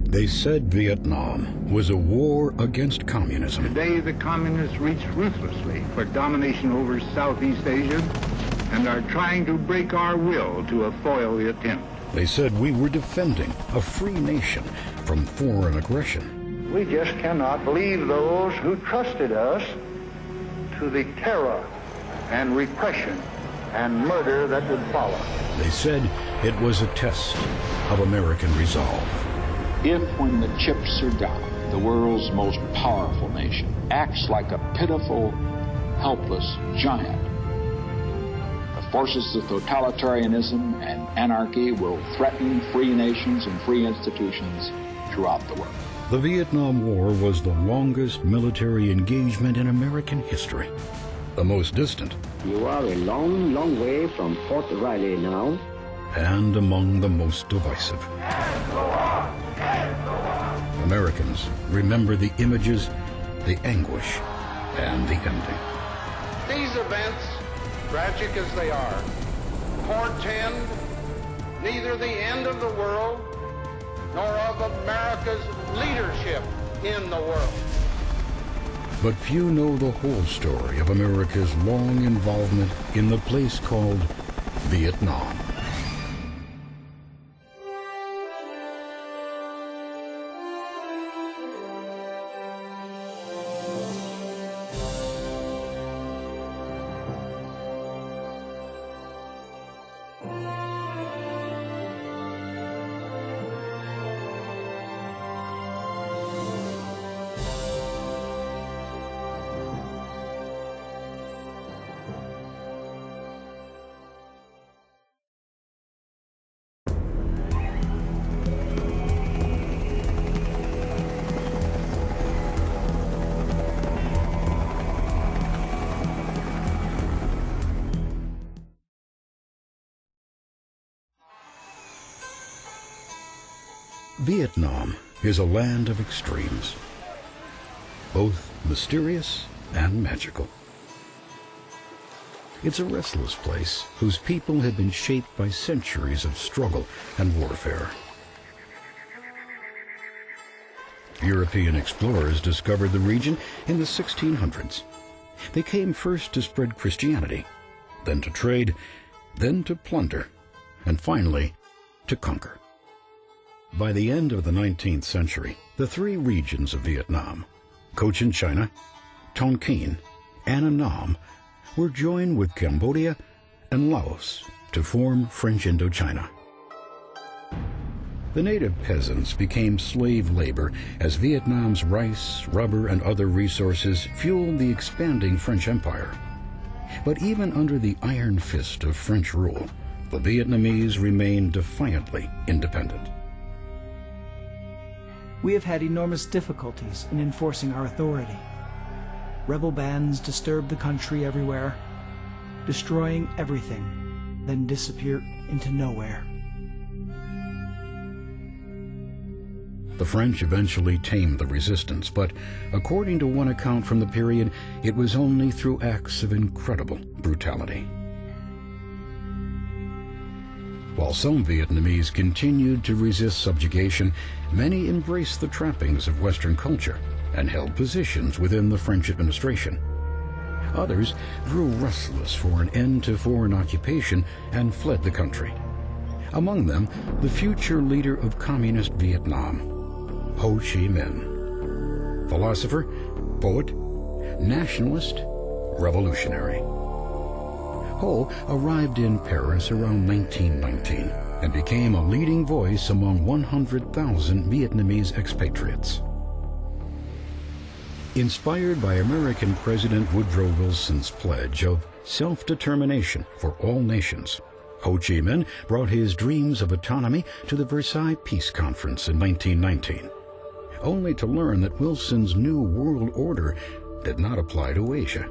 They said Vietnam was a war against communism. Today, the communists reach ruthlessly for domination over Southeast Asia and are trying to break our will to foil the attempt. They said we were defending a free nation from foreign aggression. We just cannot leave those who trusted us to the terror and repression and murder that would follow. They said it was a test of American resolve. If, when the chips are down, the world's most powerful nation acts like a pitiful, helpless giant, the forces of totalitarianism and anarchy will threaten free nations and free institutions throughout the world. The Vietnam War was the longest military engagement in American history. The most distant. You are a long, long way from Fort Riley now. And among the most divisive. Americans remember the images, the anguish, and the ending. These events, tragic as they are, portend neither the end of the world nor of America's leadership in the world. But few know the whole story of America's long involvement in the place called Vietnam. Vietnam is a land of extremes, both mysterious and magical. It's a restless place whose people have been shaped by centuries of struggle and warfare. European explorers discovered the region in the 1600s. They came first to spread Christianity, then to trade, then to plunder, and finally to conquer. By the end of the 19th century, the three regions of Vietnam, Cochin China, Tonkin, and Annam, were joined with Cambodia and Laos to form French Indochina. The native peasants became slave labor as Vietnam's rice, rubber, and other resources fueled the expanding French Empire. But even under the iron fist of French rule, the Vietnamese remained defiantly independent. We have had enormous difficulties in enforcing our authority. Rebel bands disturb the country everywhere, destroying everything, then disappear into nowhere. The French eventually tamed the resistance, but according to one account from the period, it was only through acts of incredible brutality. While some Vietnamese continued to resist subjugation, many embraced the trappings of Western culture and held positions within the French administration. Others grew restless for an end to foreign occupation and fled the country. Among them, the future leader of communist Vietnam, Ho Chi Minh. Philosopher, poet, nationalist, revolutionary. Ho arrived in Paris around 1919 and became a leading voice among 100,000 Vietnamese expatriates. Inspired by American President Woodrow Wilson's pledge of self-determination for all nations, Ho Chi Minh brought his dreams of autonomy to the Versailles Peace Conference in 1919, only to learn that Wilson's New World Order did not apply to Asia.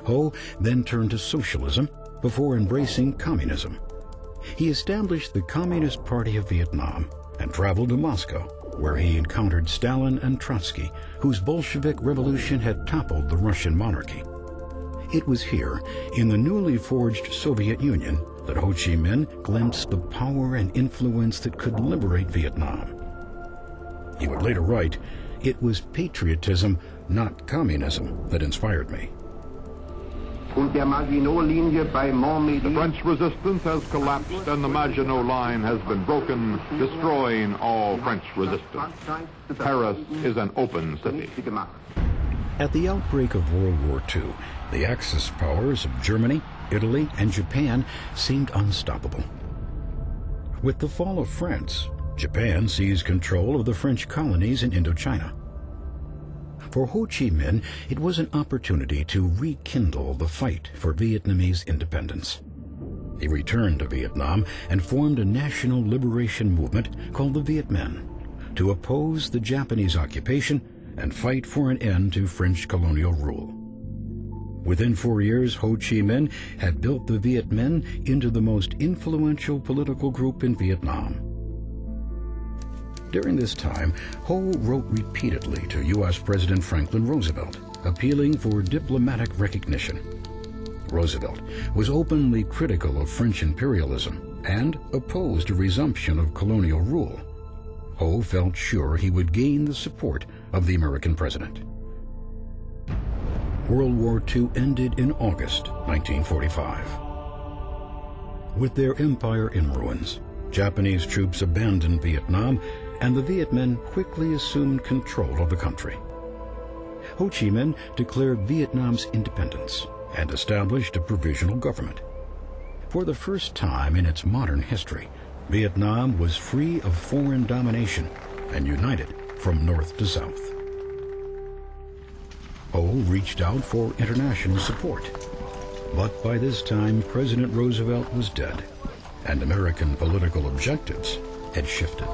Ho then turned to socialism before embracing communism. He established the Communist Party of Vietnam and traveled to Moscow, where he encountered Stalin and Trotsky, whose Bolshevik revolution had toppled the Russian monarchy. It was here, in the newly forged Soviet Union, that Ho Chi Minh glimpsed the power and influence that could liberate Vietnam. He would later write, "It was patriotism, not communism, that inspired me." The French resistance has collapsed and the Maginot Line has been broken, destroying all French resistance. Paris is an open city. At the outbreak of World War II, the Axis powers of Germany, Italy, and Japan seemed unstoppable. With the fall of France, Japan seized control of the French colonies in Indochina. For Ho Chi Minh, it was an opportunity to rekindle the fight for Vietnamese independence. He returned to Vietnam and formed a national liberation movement called the Viet Minh to oppose the Japanese occupation and fight for an end to French colonial rule. Within 4 years, Ho Chi Minh had built the Viet Minh into the most influential political group in Vietnam. During this time, Ho wrote repeatedly to U.S. President Franklin Roosevelt, appealing for diplomatic recognition. Roosevelt was openly critical of French imperialism and opposed a resumption of colonial rule. Ho felt sure he would gain the support of the American president. World War II ended in August 1945. With their empire in ruins, Japanese troops abandoned Vietnam, and the Viet Minh quickly assumed control of the country. Ho Chi Minh declared Vietnam's independence and established a provisional government. For the first time in its modern history, Vietnam was free of foreign domination and united from north to south. Ho reached out for international support, but by this time President Roosevelt was dead, and American political objectives had shifted.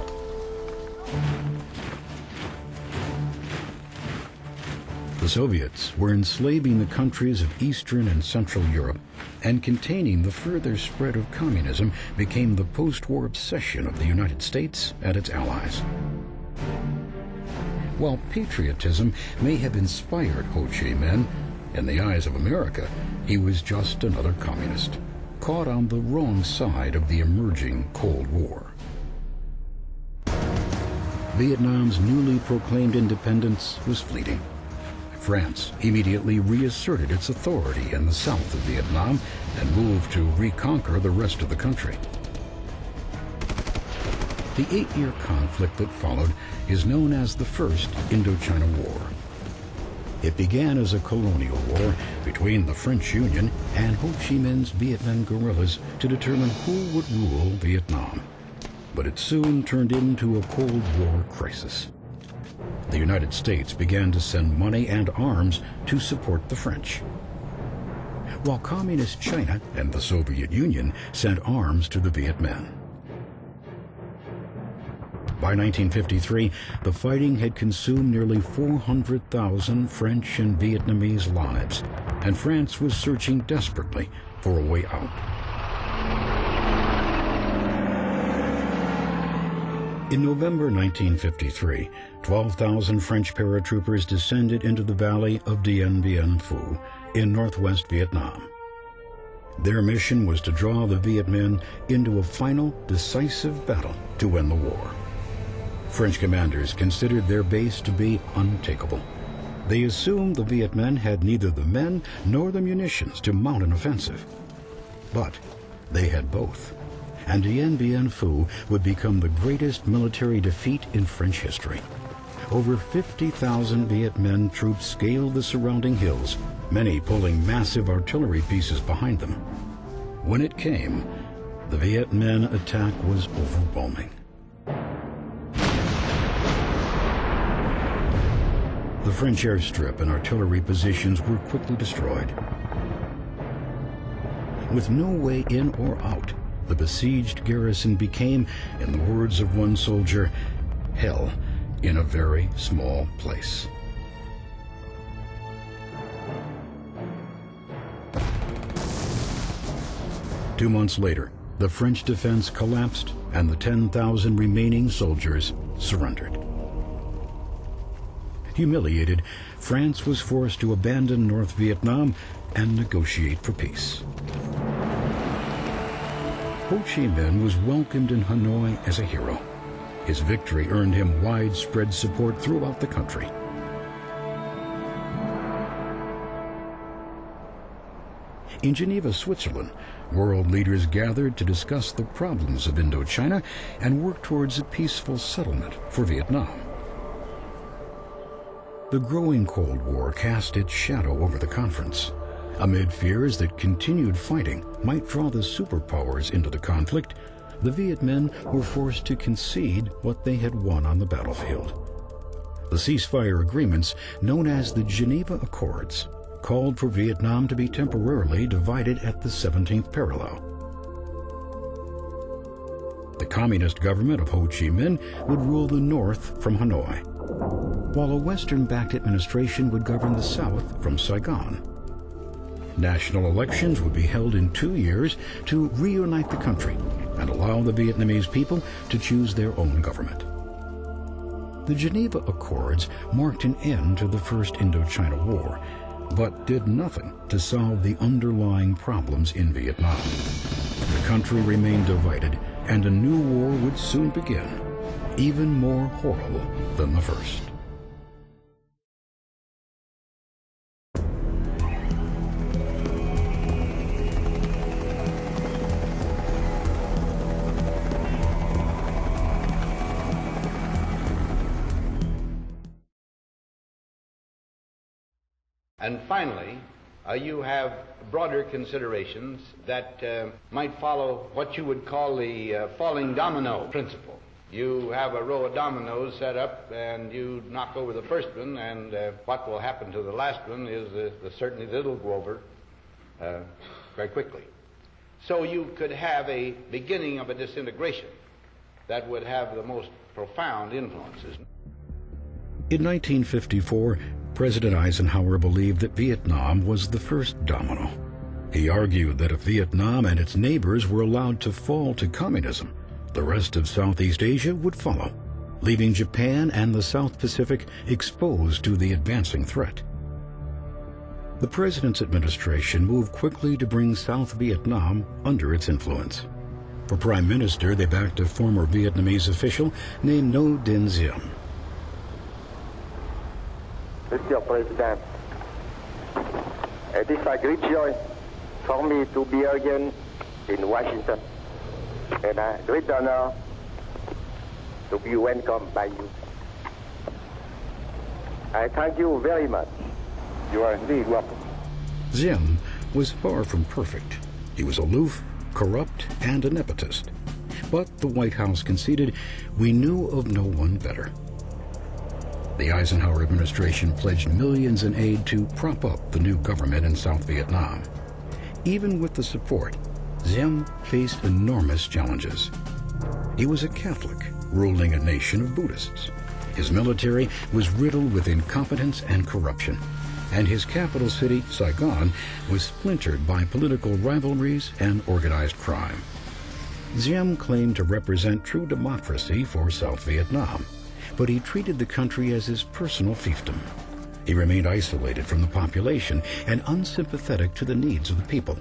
The Soviets were enslaving the countries of Eastern and Central Europe, and containing the further spread of communism became the post-war obsession of the United States and its allies. While patriotism may have inspired Ho Chi Minh, in the eyes of America, he was just another communist, caught on the wrong side of the emerging Cold War. Vietnam's newly proclaimed independence was fleeting. France immediately reasserted its authority in the south of Vietnam and moved to reconquer the rest of the country. The 8-year conflict that followed is known as the First Indochina War. It began as a colonial war between the French Union and Ho Chi Minh's Viet Minh guerrillas to determine who would rule Vietnam. But it soon turned into a Cold War crisis. The United States began to send money and arms to support the French, while Communist China and the Soviet Union sent arms to the Viet Minh. By 1953, the fighting had consumed nearly 400,000 French and Vietnamese lives, and France was searching desperately for a way out. In November 1953, 12,000 French paratroopers descended into the valley of Dien Bien Phu in northwest Vietnam. Their mission was to draw the Viet Minh into a final, decisive battle to win the war. French commanders considered their base to be untakeable. They assumed the Viet Minh had neither the men nor the munitions to mount an offensive. But they had both, and Dien Bien Phu would become the greatest military defeat in French history. Over 50,000 Viet Minh troops scaled the surrounding hills, many pulling massive artillery pieces behind them. When it came, the Viet Minh attack was overwhelming. The French airstrip and artillery positions were quickly destroyed. With no way in or out, the besieged garrison became, in the words of one soldier, hell in a very small place. Two months later, the French defense collapsed and the 10,000 remaining soldiers surrendered. Humiliated, France was forced to abandon North Vietnam and negotiate for peace. Ho Chi Minh was welcomed in Hanoi as a hero. His victory earned him widespread support throughout the country. In Geneva, Switzerland, world leaders gathered to discuss the problems of Indochina and work towards a peaceful settlement for Vietnam. The growing Cold War cast its shadow over the conference. Amid fears that continued fighting might draw the superpowers into the conflict, the Viet Minh were forced to concede what they had won on the battlefield. The ceasefire agreements, known as the Geneva Accords, called for Vietnam to be temporarily divided at the 17th parallel. The communist government of Ho Chi Minh would rule the north from Hanoi, while a Western-backed administration would govern the south from Saigon. National elections would be held in 2 years to reunite the country and allow the Vietnamese people to choose their own government. The Geneva Accords marked an end to the First Indochina War, but did nothing to solve the underlying problems in Vietnam. The country remained divided, and a new war would soon begin, even more horrible than the first. And finally, you have broader considerations that might follow what you would call the falling domino principle. You have a row of dominoes set up, and you knock over the first one, and what will happen to the last one is certainly that it'll go over very quickly. So you could have a beginning of a disintegration that would have the most profound influences. In 1954, President Eisenhower believed that Vietnam was the first domino. He argued that if Vietnam and its neighbors were allowed to fall to communism, the rest of Southeast Asia would follow, leaving Japan and the South Pacific exposed to the advancing threat. The president's administration moved quickly to bring South Vietnam under its influence. For prime minister, they backed a former Vietnamese official named Ngo Dinh Diem. Mr. President, it is a great joy for me to be again in Washington, and a great honor to be welcomed by you. I thank you very much. You are indeed welcome. Diem was far from perfect. He was aloof, corrupt, and a nepotist. But the White House conceded, we knew of no one better. The Eisenhower administration pledged millions in aid to prop up the new government in South Vietnam. Even with the support, Diem faced enormous challenges. He was a Catholic, ruling a nation of Buddhists. His military was riddled with incompetence and corruption, and his capital city, Saigon, was splintered by political rivalries and organized crime. Diem claimed to represent true democracy for South Vietnam, but he treated the country as his personal fiefdom. He remained isolated from the population and unsympathetic to the needs of the people.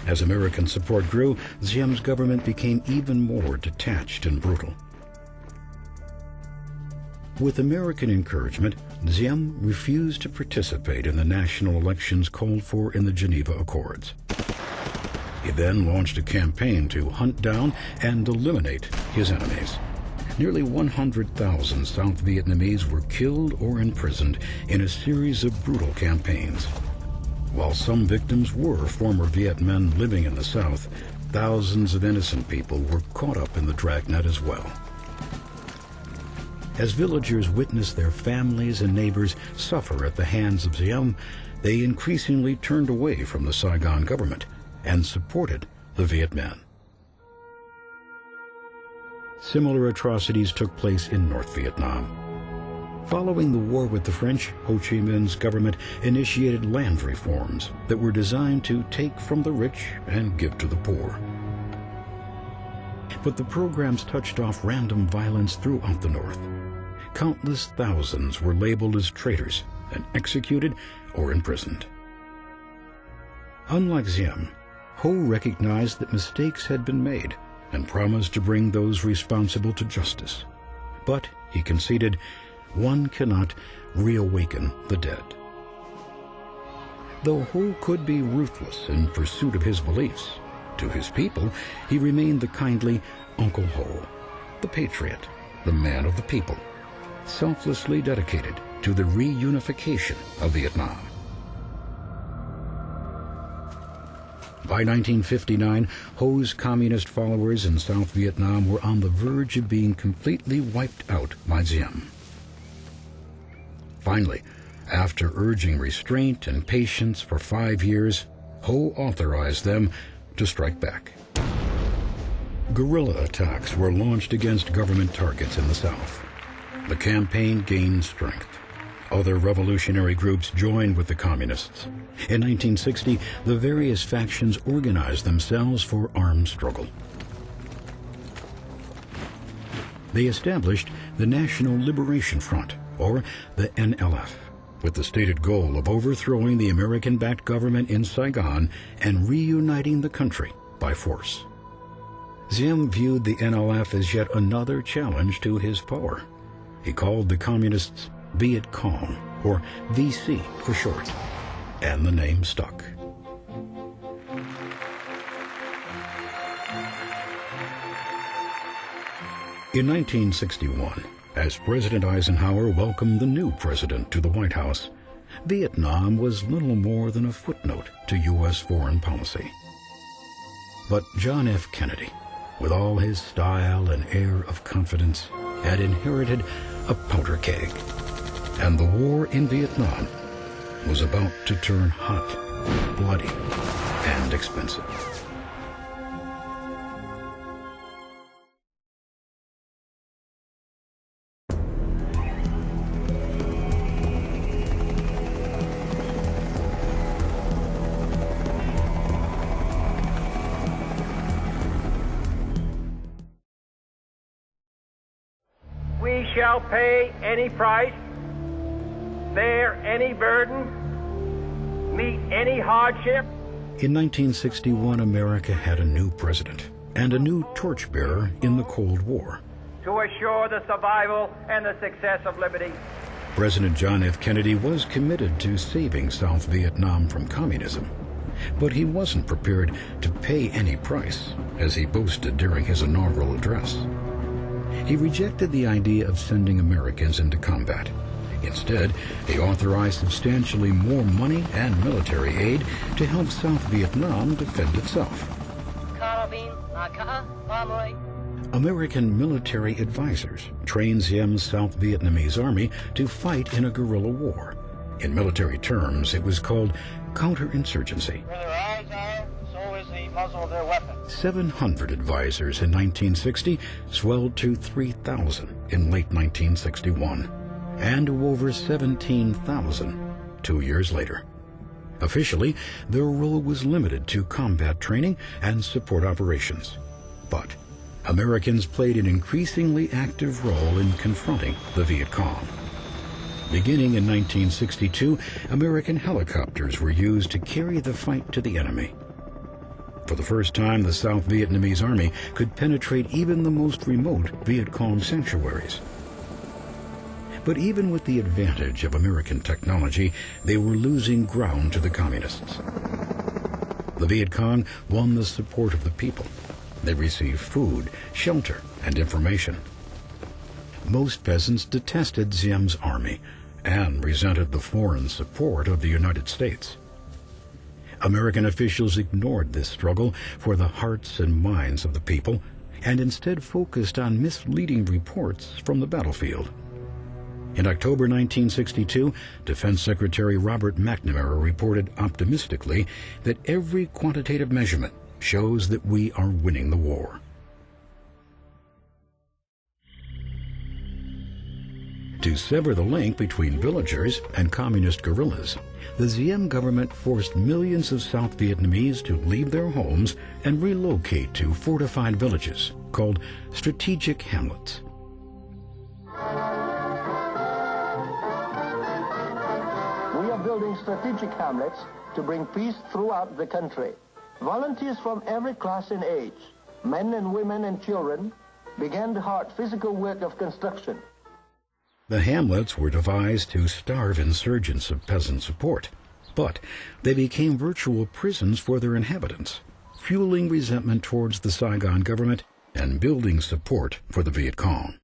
As American support grew, Diem's government became even more detached and brutal. With American encouragement, Diem refused to participate in the national elections called for in the Geneva Accords. He then launched a campaign to hunt down and eliminate his enemies. Nearly 100,000 South Vietnamese were killed or imprisoned in a series of brutal campaigns. While some victims were former Viet Minh living in the South, thousands of innocent people were caught up in the dragnet as well. As villagers witnessed their families and neighbors suffer at the hands of Diem, they increasingly turned away from the Saigon government and supported the Viet Minh. Similar atrocities took place in North Vietnam. Following the war with the French, Ho Chi Minh's government initiated land reforms that were designed to take from the rich and give to the poor. But the programs touched off random violence throughout the North. Countless thousands were labeled as traitors and executed or imprisoned. Unlike Diem, Ho recognized that mistakes had been made and promised to bring those responsible to justice. But, he conceded, one cannot reawaken the dead. Though Ho could be ruthless in pursuit of his beliefs, to his people he remained the kindly Uncle Ho, the patriot, the man of the people, selflessly dedicated to the reunification of Vietnam. By 1959, Ho's communist followers in South Vietnam were on the verge of being completely wiped out by Diem. Finally, after urging restraint and patience for 5 years, Ho authorized them to strike back. Guerrilla attacks were launched against government targets in the South. The campaign gained strength. Other revolutionary groups joined with the communists. In 1960, the various factions organized themselves for armed struggle. They established the National Liberation Front, or the NLF, with the stated goal of overthrowing the American-backed government in Saigon and reuniting the country by force. Diem viewed the NLF as yet another challenge to his power. He called the communists Viet Cong, or VC for short, and the name stuck. In 1961, as President Eisenhower welcomed the new president to the White House, Vietnam was little more than a footnote to U.S. foreign policy. But John F. Kennedy, with all his style and air of confidence, had inherited a powder keg, and the war in Vietnam was about to turn hot, bloody, and expensive. We shall pay any price, bear any burden, meet any hardship. In 1961, America had a new president and a new torchbearer in the Cold War. To assure the survival and the success of liberty. President John F. Kennedy was committed to saving South Vietnam from communism, but he wasn't prepared to pay any price, as he boasted during his inaugural address. He rejected the idea of sending Americans into combat. Instead, he authorized substantially more money and military aid to help South Vietnam defend itself. American military advisors trained Diem's South Vietnamese army to fight in a guerrilla war. In military terms, it was called counterinsurgency. Where their eyes are, so is the muzzle of their weapon. 700 advisors in 1960 swelled to 3,000 in late 1961, and to over 17,000 2 years later. Officially, their role was limited to combat training and support operations. But Americans played an increasingly active role in confronting the Viet Cong. Beginning in 1962, American helicopters were used to carry the fight to the enemy. For the first time, the South Vietnamese army could penetrate even the most remote Viet Cong sanctuaries. But even with the advantage of American technology, they were losing ground to the communists. The Viet Cong won the support of the people. They received food, shelter, and information. Most peasants detested Diem's army and resented the foreign support of the United States. American officials ignored this struggle for the hearts and minds of the people and instead focused on misleading reports from the battlefield. In October 1962, Defense Secretary Robert McNamara reported optimistically that every quantitative measurement shows that we are winning the war. To sever the link between villagers and communist guerrillas, the Diem government forced millions of South Vietnamese to leave their homes and relocate to fortified villages called strategic hamlets. We are building strategic hamlets to bring peace throughout the country. Volunteers from every class and age men and women and children began the hard physical work of construction. The hamlets were devised to starve insurgents of peasant support, but they became virtual prisons for their inhabitants, fueling resentment towards the Saigon government and building support for the Viet Cong.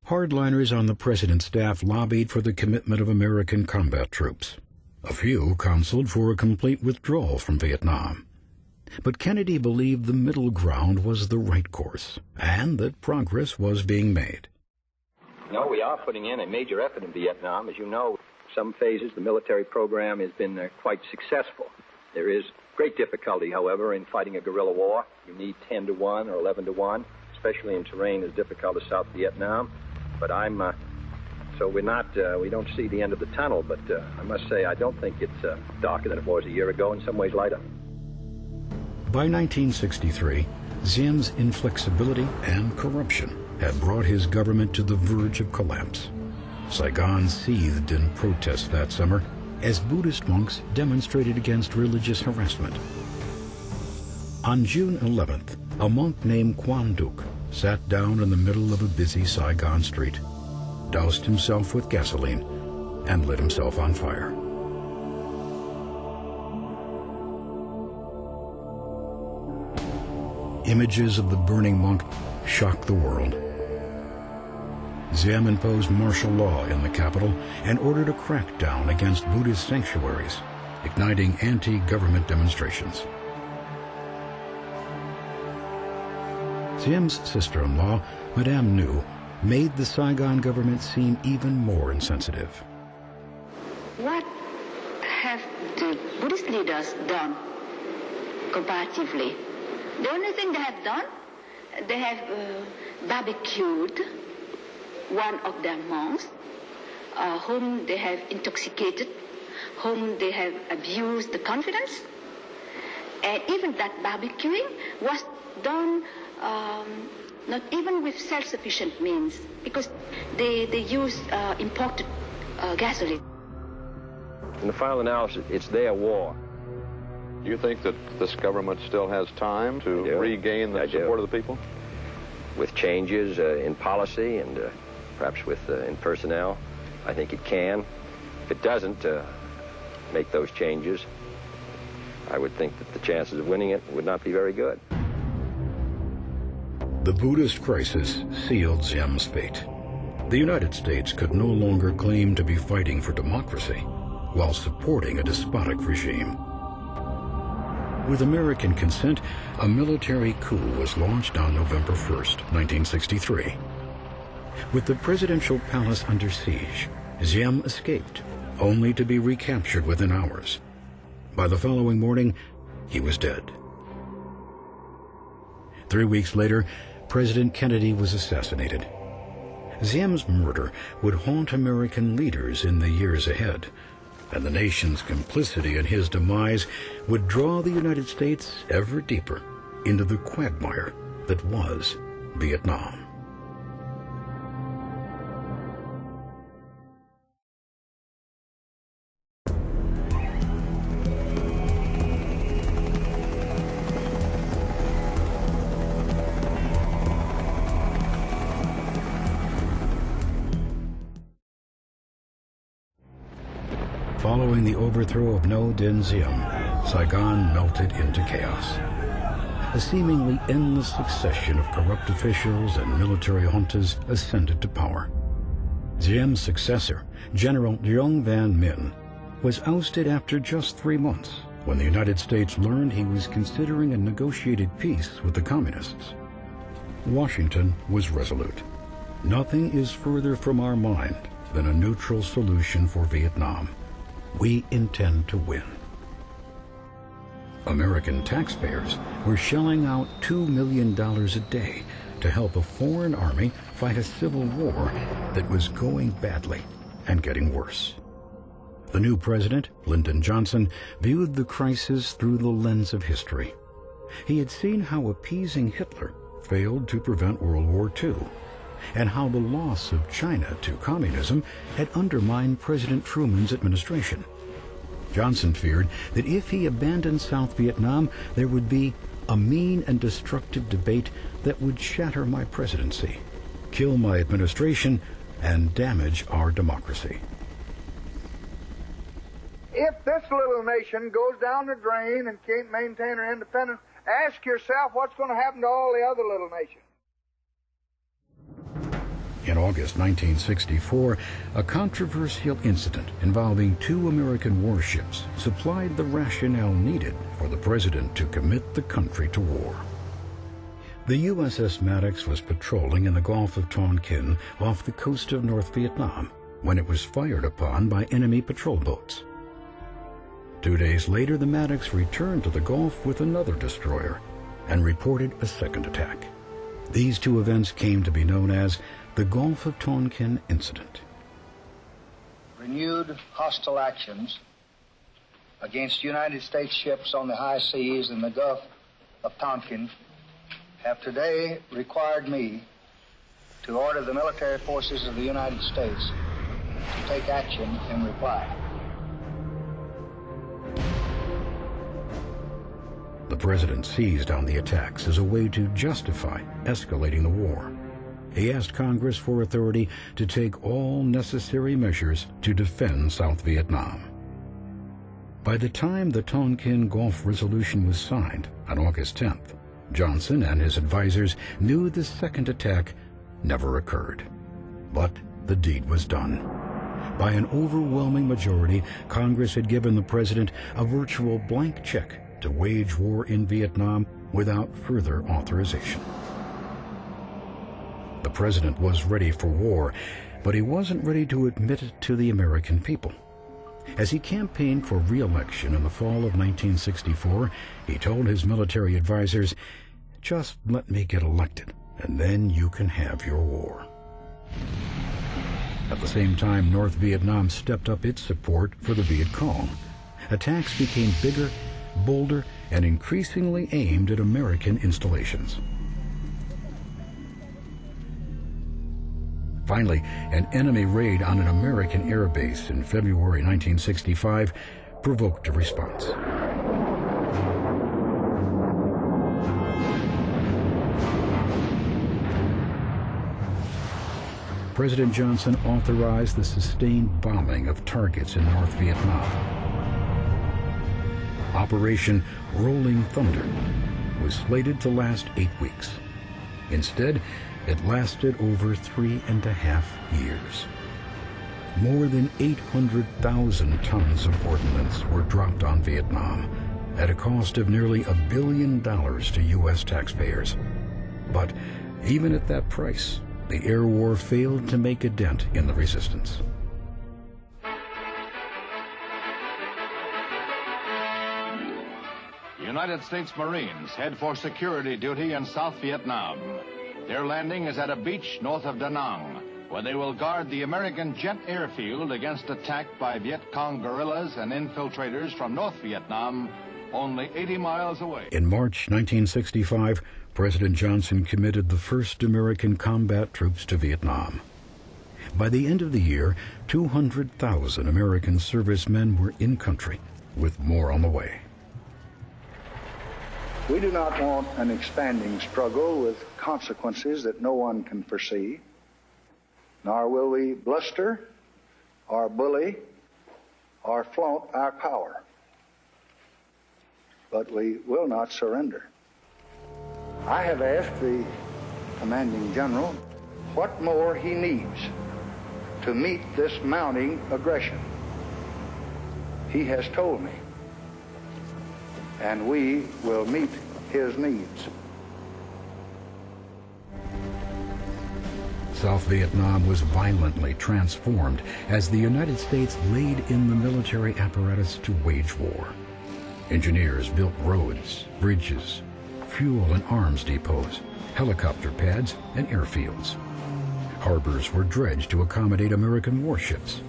Hardliners on the president's staff lobbied for the commitment of American combat troops. A few counseled for a complete withdrawal from Vietnam. But Kennedy believed the middle ground was the right course, and that progress was being made. No, we are putting in a major effort in Vietnam. As you know, some phases the military program has been quite successful. There is great difficulty, however, in fighting a guerrilla war. You need 10 to 1 or 11 to 1, especially in terrain as difficult as South Vietnam. But so we don't see the end of the tunnel, but I must say I don't think it's darker than it was a year ago, in some ways lighter. By 1963, Diem's inflexibility and corruption had brought his government to the verge of collapse. Saigon seethed in protest that summer as Buddhist monks demonstrated against religious harassment. On June 11th, a monk named Quan Duc sat down in the middle of a busy Saigon street, doused himself with gasoline, and lit himself on fire. Images of the burning monk shocked the world. Diem imposed martial law in the capital and ordered a crackdown against Buddhist sanctuaries, igniting anti-government demonstrations. Diem's sister-in-law, Madame Nhu, made the Saigon government seem even more insensitive. What have the Buddhist leaders done comparatively? The only thing they have done, they have barbecued one of their monks, whom they have intoxicated, whom they have abused the confidence. And even that barbecuing was done not even with self-sufficient means, because they use imported gasoline. In the final analysis, it's their war. Do you think that this government still has time to regain the support of the people? With changes in policy and perhaps in personnel, I think it can. If it doesn't make those changes, I would think that the chances of winning it would not be very good. The Buddhist crisis sealed Diem's fate. The United States could no longer claim to be fighting for democracy while supporting a despotic regime. With American consent, a military coup was launched on November 1st, 1963. With the presidential palace under siege, Diem escaped, only to be recaptured within hours. By the following morning, he was dead. 3 weeks later, President Kennedy was assassinated. Diem's murder would haunt American leaders in the years ahead, and the nation's complicity in his demise would draw the United States ever deeper into the quagmire that was Vietnam. Following the overthrow of Ngo Dinh Diem, Saigon melted into chaos. A seemingly endless succession of corrupt officials and military juntas ascended to power. Diem's successor, General Nguyen Van Minh, was ousted after just 3 months when the United States learned he was considering a negotiated peace with the communists. Washington was resolute. Nothing is further from our mind than a neutral solution for Vietnam. We intend to win. American taxpayers were shelling out $2 million a day to help a foreign army fight a civil war that was going badly and getting worse. The new president, Lyndon Johnson, viewed the crisis through the lens of history. He had seen how appeasing Hitler failed to prevent World War II, and how the loss of China to communism had undermined President Truman's administration. Johnson feared that if he abandoned South Vietnam, there would be a mean and destructive debate that would shatter my presidency, kill my administration, and damage our democracy. If this little nation goes down the drain and can't maintain her independence, ask yourself what's going to happen to all the other little nations. In August 1964, a controversial incident involving 2 American warships supplied the rationale needed for the president to commit the country to war. The USS Maddox was patrolling in the Gulf of Tonkin off the coast of North Vietnam when it was fired upon by enemy patrol boats. 2 days later, the Maddox returned to the Gulf with another destroyer and reported a second attack. These 2 events came to be known as the Gulf of Tonkin Incident. Renewed hostile actions against United States ships on the high seas in the Gulf of Tonkin have today required me to order the military forces of the United States to take action in reply. The president seized on the attacks as a way to justify escalating the war. He asked Congress for authority to take all necessary measures to defend South Vietnam. By the time the Tonkin Gulf Resolution was signed on August 10th, Johnson and his advisors knew the second attack never occurred. But the deed was done. By an overwhelming majority, Congress had given the president a virtual blank check to wage war in Vietnam without further authorization. The president was ready for war, but he wasn't ready to admit it to the American people. As he campaigned for re-election in the fall of 1964, he told his military advisors, "Just let me get elected, and then you can have your war." At the same time, North Vietnam stepped up its support for the Viet Cong. Attacks became bigger, bolder, and increasingly aimed at American installations. Finally, an enemy raid on an American air base in February 1965 provoked a response. President Johnson authorized the sustained bombing of targets in North Vietnam. Operation Rolling Thunder was slated to last 8 weeks. Instead, it lasted over 3.5 years. More than 800,000 tons of ordnance were dropped on Vietnam at a cost of nearly $1 billion to U.S. taxpayers. But even at that price, the air war failed to make a dent in the resistance. United States Marines head for security duty in South Vietnam. Their landing is at a beach north of Da Nang, where they will guard the American jet airfield against attack by Viet Cong guerrillas and infiltrators from North Vietnam, only 80 miles away. In March 1965, President Johnson committed the first American combat troops to Vietnam. By the end of the year, 200,000 American servicemen were in country, with more on the way. We do not want an expanding struggle with consequences that no one can foresee, nor will we bluster or bully or flaunt our power. But we will not surrender. I have asked the commanding general what more he needs to meet this mounting aggression. He has told me, and we will meet his needs. South Vietnam was violently transformed as the United States laid in the military apparatus to wage war. Engineers built roads, bridges, fuel and arms depots, helicopter pads, and airfields. Harbors were dredged to accommodate American warships.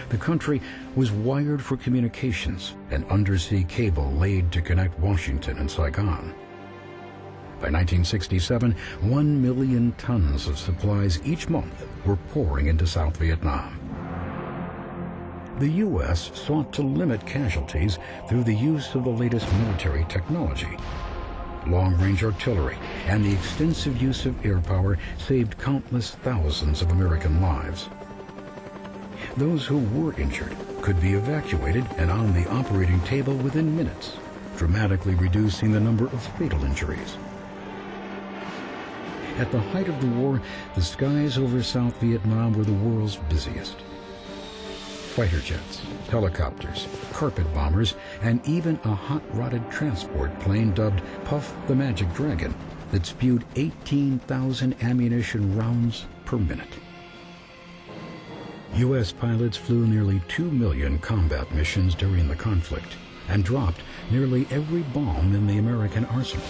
The country was wired for communications, an undersea cable laid to connect Washington and Saigon. By 1967, 1 million tons of supplies each month were pouring into South Vietnam. The U.S. sought to limit casualties through the use of the latest military technology. long-range artillery, and the extensive use of air power saved countless thousands of American lives. Those who were injured could be evacuated and on the operating table within minutes, dramatically reducing the number of fatal injuries. At the height of the war, the skies over South Vietnam were the world's busiest. Fighter jets, helicopters, carpet bombers, and even a hot-rodded transport plane dubbed Puff the Magic Dragon that spewed 18,000 ammunition rounds per minute. U.S. pilots flew nearly 2 million combat missions during the conflict and dropped nearly every bomb in the American arsenal.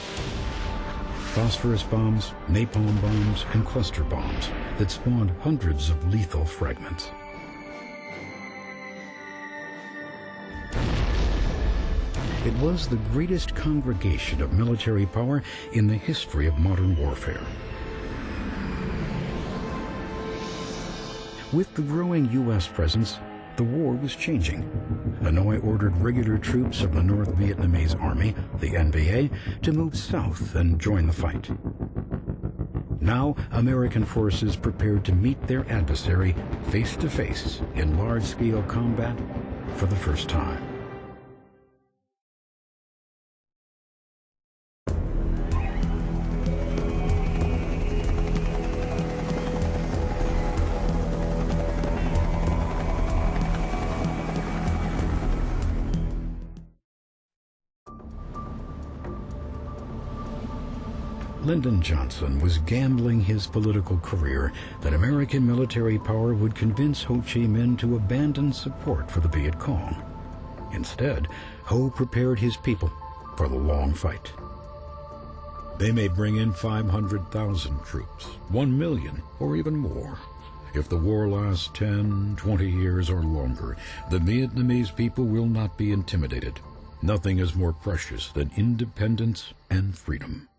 Phosphorus bombs, napalm bombs, and cluster bombs that spawned hundreds of lethal fragments. It was the greatest congregation of military power in the history of modern warfare. With the growing U.S. presence, the war was changing. Hanoi ordered regular troops of the North Vietnamese Army, the NVA, to move south and join the fight. Now, American forces prepared to meet their adversary face to face in large-scale combat for the first time. Lyndon Johnson was gambling his political career that American military power would convince Ho Chi Minh to abandon support for the Viet Cong. Instead, Ho prepared his people for the long fight. They may bring in 500,000 troops, 1 million, or even more. If the war lasts 10, 20 years or longer, the Vietnamese people will not be intimidated. Nothing is more precious than independence and freedom.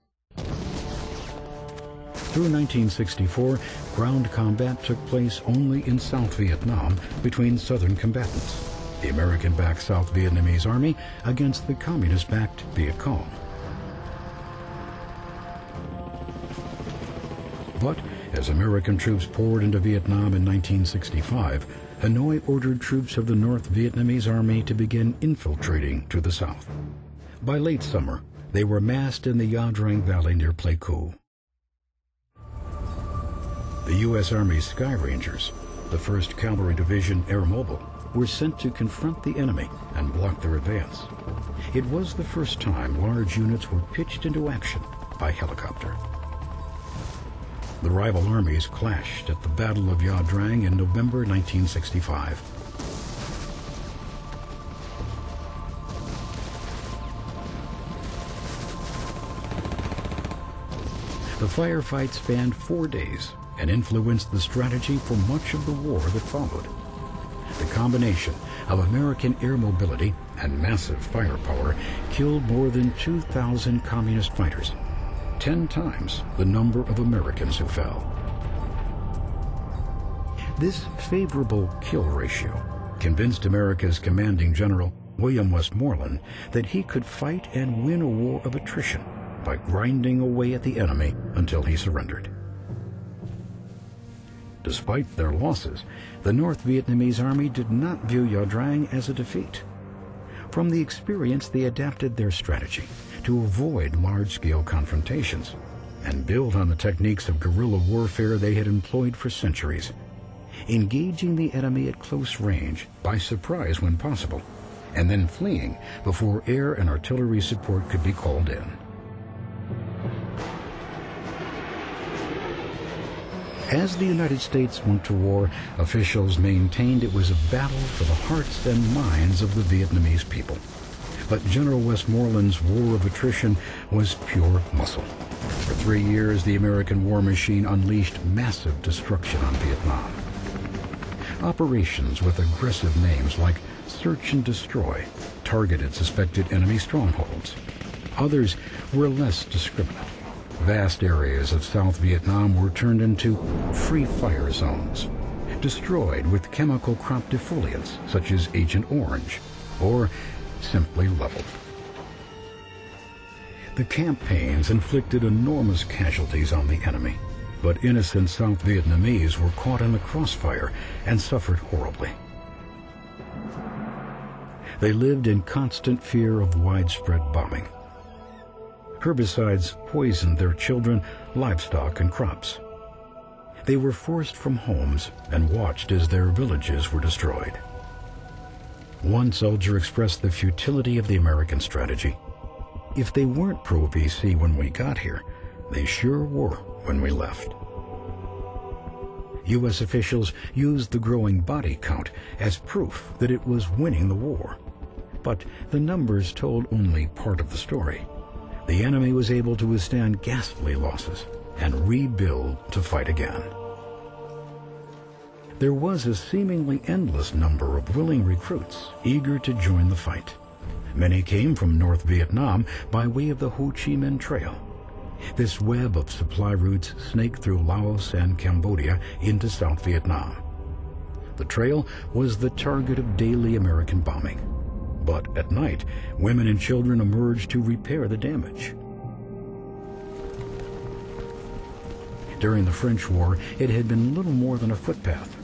Through 1964, ground combat took place only in South Vietnam between southern combatants, the American-backed South Vietnamese Army against the Communist-backed Viet Cong. But as American troops poured into Vietnam in 1965, Hanoi ordered troops of the North Vietnamese Army to begin infiltrating to the south. By late summer, they were massed in the Ia Drang Valley near Pleiku. The U.S. Army Sky Rangers, the 1st Cavalry Division Air Mobile, were sent to confront the enemy and block their advance. It was the first time large units were pitched into action by helicopter. The rival armies clashed at the Battle of Ia Drang in November 1965. The firefight spanned 4 days and influenced the strategy for much of the war that followed. The combination of American air mobility and massive firepower killed more than 2,000 communist fighters, 10 times the number of Americans who fell. This favorable kill ratio convinced America's commanding general, William Westmoreland, that he could fight and win a war of attrition by grinding away at the enemy until he surrendered. Despite their losses, the North Vietnamese Army did not view Ia Drang as a defeat. From the experience, they adapted their strategy to avoid large-scale confrontations and build on the techniques of guerrilla warfare they had employed for centuries, engaging the enemy at close range by surprise when possible, and then fleeing before air and artillery support could be called in. As the United States went to war, officials maintained it was a battle for the hearts and minds of the Vietnamese people. But General Westmoreland's war of attrition was pure muscle. For 3 years, the American war machine unleashed massive destruction on Vietnam. Operations with aggressive names like Search and Destroy targeted suspected enemy strongholds. Others were less discriminate. Vast areas of South Vietnam were turned into free fire zones, destroyed with chemical crop defoliants such as Agent Orange, or simply leveled. The campaigns inflicted enormous casualties on the enemy, but innocent South Vietnamese were caught in the crossfire and suffered horribly. They lived in constant fear of widespread bombing. Herbicides poisoned their children, livestock, and crops. They were forced from homes and watched as their villages were destroyed. One soldier expressed the futility of the American strategy. If they weren't pro-VC when we got here, they sure were when we left. U.S. officials used the growing body count as proof that it was winning the war. But the numbers told only part of the story. The enemy was able to withstand ghastly losses and rebuild to fight again. There was a seemingly endless number of willing recruits eager to join the fight. Many came from North Vietnam by way of the Ho Chi Minh Trail. This web of supply routes snaked through Laos and Cambodia into South Vietnam. The trail was the target of daily American bombing. But at night, women and children emerged to repair the damage. During the French War, it had been little more than a footpath.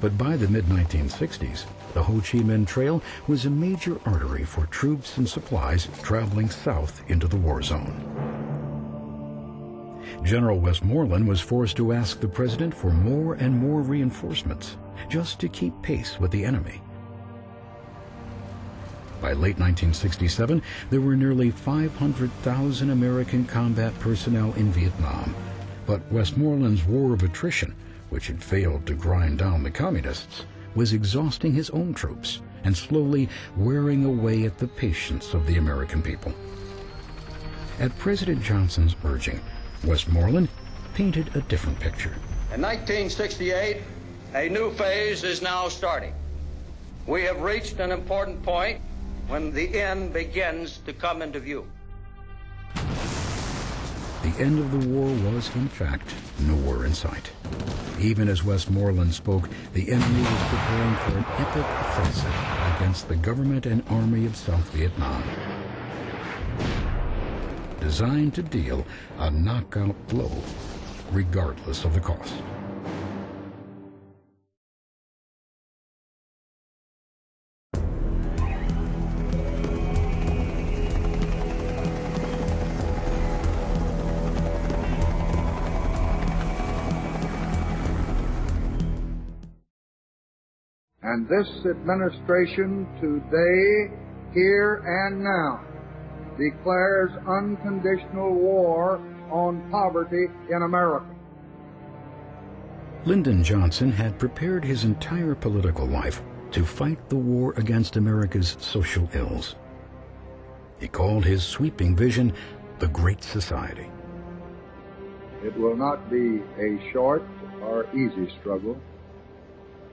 But by the mid-1960s, the Ho Chi Minh Trail was a major artery for troops and supplies traveling south into the war zone. General Westmoreland was forced to ask the president for more and more reinforcements, just to keep pace with the enemy. By late 1967, there were nearly 500,000 American combat personnel in Vietnam. But Westmoreland's war of attrition, which had failed to grind down the communists, was exhausting his own troops and slowly wearing away at the patience of the American people. At President Johnson's urging, Westmoreland painted a different picture. In 1968, a new phase is now starting. We have reached an important point when the end begins to come into view. The end of the war was, in fact, nowhere in sight. Even as Westmoreland spoke, the enemy was preparing for an epic offensive against the government and army of South Vietnam, designed to deal a knockout blow, regardless of the cost. And this administration today, here and now, declares unconditional war on poverty in America. Lyndon Johnson had prepared his entire political life to fight the war against America's social ills. He called his sweeping vision the Great Society. It will not be a short or easy struggle,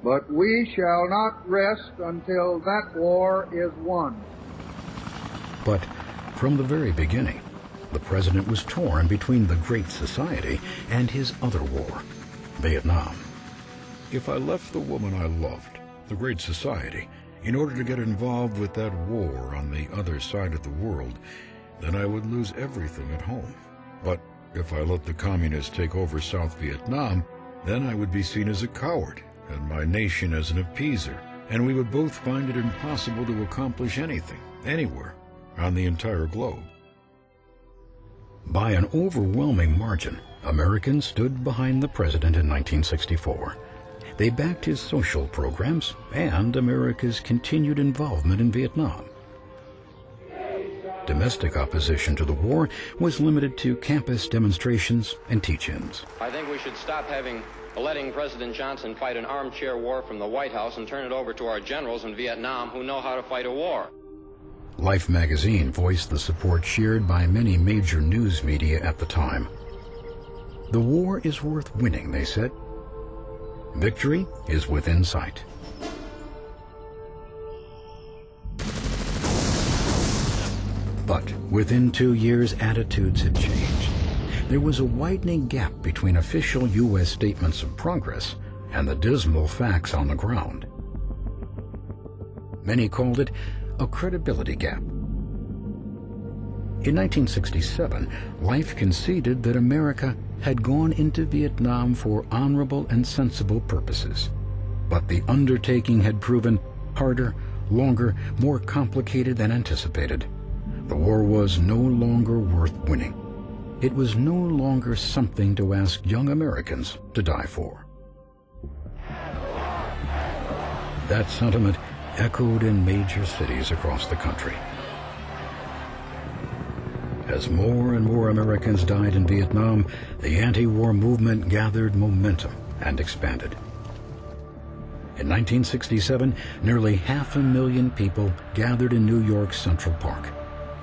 but we shall not rest until that war is won. But from the very beginning, the president was torn between the Great Society and his other war, Vietnam. If I left the woman I loved, the Great Society, in order to get involved with that war on the other side of the world, then I would lose everything at home. But if I let the communists take over South Vietnam, then I would be seen as a coward and my nation as an appeaser, and we would both find it impossible to accomplish anything, anywhere, on the entire globe. By an overwhelming margin, Americans stood behind the president in 1964. They backed his social programs and America's continued involvement in Vietnam. Domestic opposition to the war was limited to campus demonstrations and teach-ins. I think we should stop letting President Johnson fight an armchair war from the White House and turn it over to our generals in Vietnam who know how to fight a war. Life magazine voiced the support shared by many major news media at the time. The war is worth winning, they said. Victory is within sight. But within 2 years, attitudes had changed. There was a widening gap between official U.S. statements of progress and the dismal facts on the ground. Many called it a credibility gap. In 1967, Life conceded that America had gone into Vietnam for honorable and sensible purposes. But the undertaking had proven harder, longer, more complicated than anticipated. The war was no longer worth winning. It was no longer something to ask young Americans to die for. That sentiment echoed in major cities across the country. As more and more Americans died in Vietnam, the anti-war movement gathered momentum and expanded. In 1967, nearly 500,000 people gathered in New York's Central Park.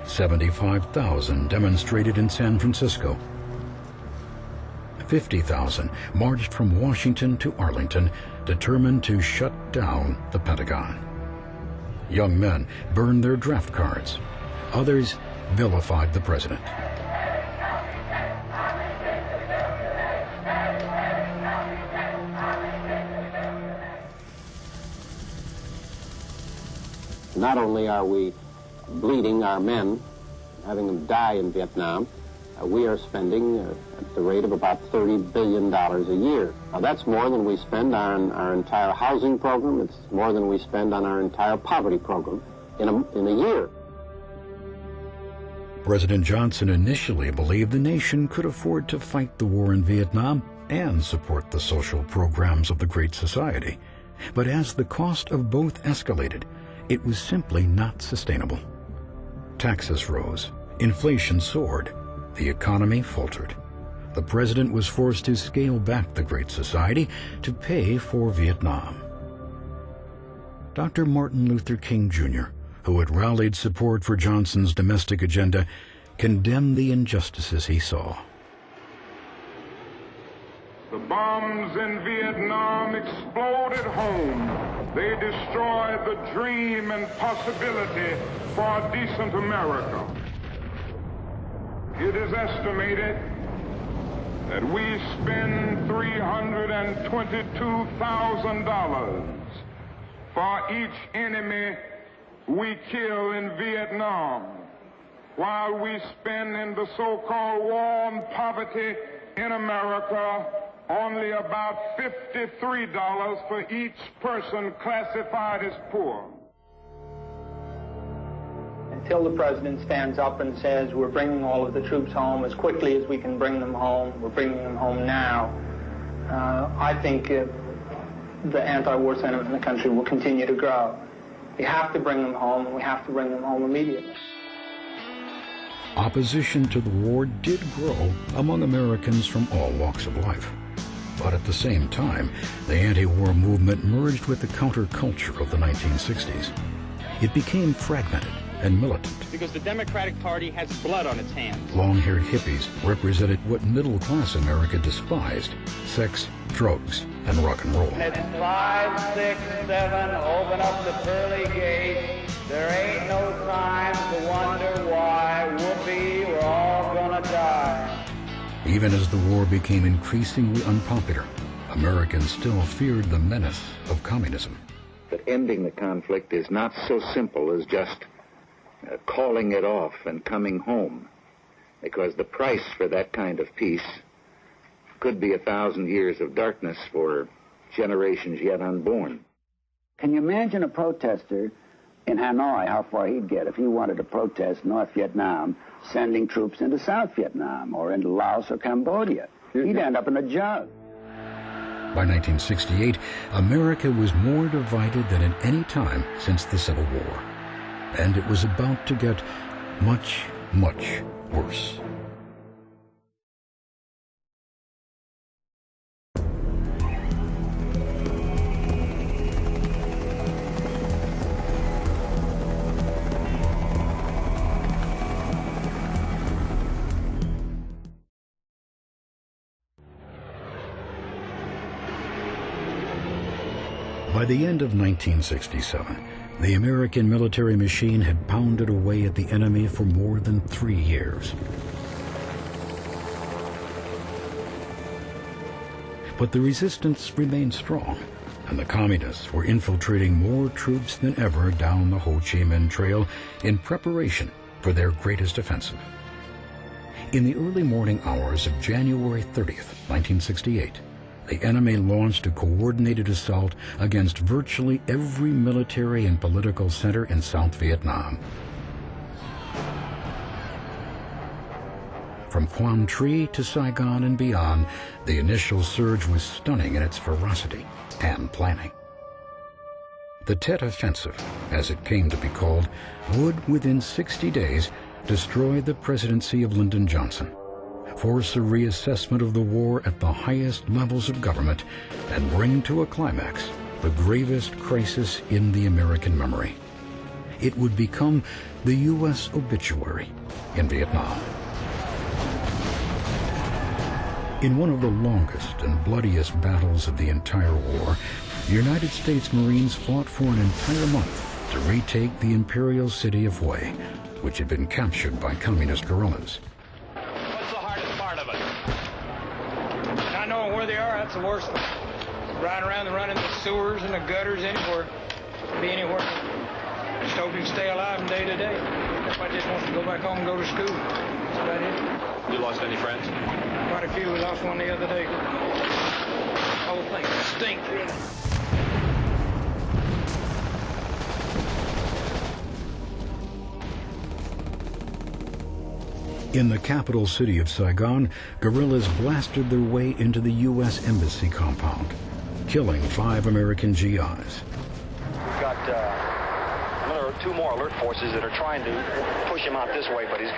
75,000 demonstrated in San Francisco. 50,000 marched from Washington to Arlington, determined to shut down the Pentagon. Young men burned their draft cards. Others vilified the president. Not only are we bleeding our men, having them die in Vietnam, we are spending at the rate of about $30 billion a year. Now that's more than we spend on our entire housing program. It's more than we spend on our entire poverty program in a year. President Johnson initially believed the nation could afford to fight the war in Vietnam and support the social programs of the Great Society. But as the cost of both escalated, it was simply not sustainable. Taxes rose, inflation soared, the economy faltered. The president was forced to scale back the Great Society to pay for Vietnam. Dr. Martin Luther King Jr., who had rallied support for Johnson's domestic agenda, condemned the injustices he saw. The bombs in Vietnam exploded home. They destroyed the dream and possibility for a decent America. It is estimated that we spend $322,000 for each enemy we kill in Vietnam, while we spend in the so-called war on poverty in America only about $53 for each person classified as poor. Until the president stands up and says we're bringing all of the troops home as quickly as we can bring them home, we're bringing them home now, I think the anti-war sentiment in the country will continue to grow. We have to bring them home, and we have to bring them home immediately. Opposition to the war did grow among Americans from all walks of life. But at the same time, the anti-war movement merged with the counterculture of the 1960s. It became fragmented and militant. Because the Democratic Party has blood on its hands. Long-haired hippies represented what middle-class America despised: sex, drugs, and rock and roll. At 5, 6, 7, open up the pearly gate. There ain't no time to wonder why. Whoopee, we're all gonna die. Even as the war became increasingly unpopular, Americans still feared the menace of communism. That ending the conflict is not so simple as just calling it off and coming home, because the price for that kind of peace could be 1,000 years of darkness for generations yet unborn. Can you imagine a protester in Hanoi, how far he'd get if he wanted to protest North Vietnam sending troops into South Vietnam or into Laos or Cambodia? He'd end up in a jug. By 1968, America was more divided than at any time since the Civil War. And it was about to get much, much worse. By the end of 1967, the American military machine had pounded away at the enemy for more than 3 years. But the resistance remained strong, and the communists were infiltrating more troops than ever down the Ho Chi Minh Trail in preparation for their greatest offensive. In the early morning hours of January 30th, 1968, the enemy launched a coordinated assault against virtually every military and political center in South Vietnam. From Quang Tri to Saigon and beyond, the initial surge was stunning in its ferocity and planning. The Tet Offensive, as it came to be called, would, within 60 days, destroy the presidency of Lyndon Johnson, force a reassessment of the war at the highest levels of government, and bring to a climax the gravest crisis in the American memory. It would become the U.S. obituary in Vietnam. In one of the longest and bloodiest battles of the entire war, the United States Marines fought for an entire month to retake the imperial city of Hue, which had been captured by communist guerrillas. What's the hardest part of it? Not knowing where they are, that's the worst one. Riding around and running the sewers and the gutters anywhere. Be anywhere. Just hope you can stay alive from day to day. Everybody just wants to go back home and go to school. That's about it. You lost any friends? Quite a few. We lost one the other day. The whole thing stinks, really. In the capital city of Saigon, guerrillas blasted their way into the U.S. Embassy compound, killing 5 American GIs. We've got another 2 more alert forces that are trying to push him out this way, but he's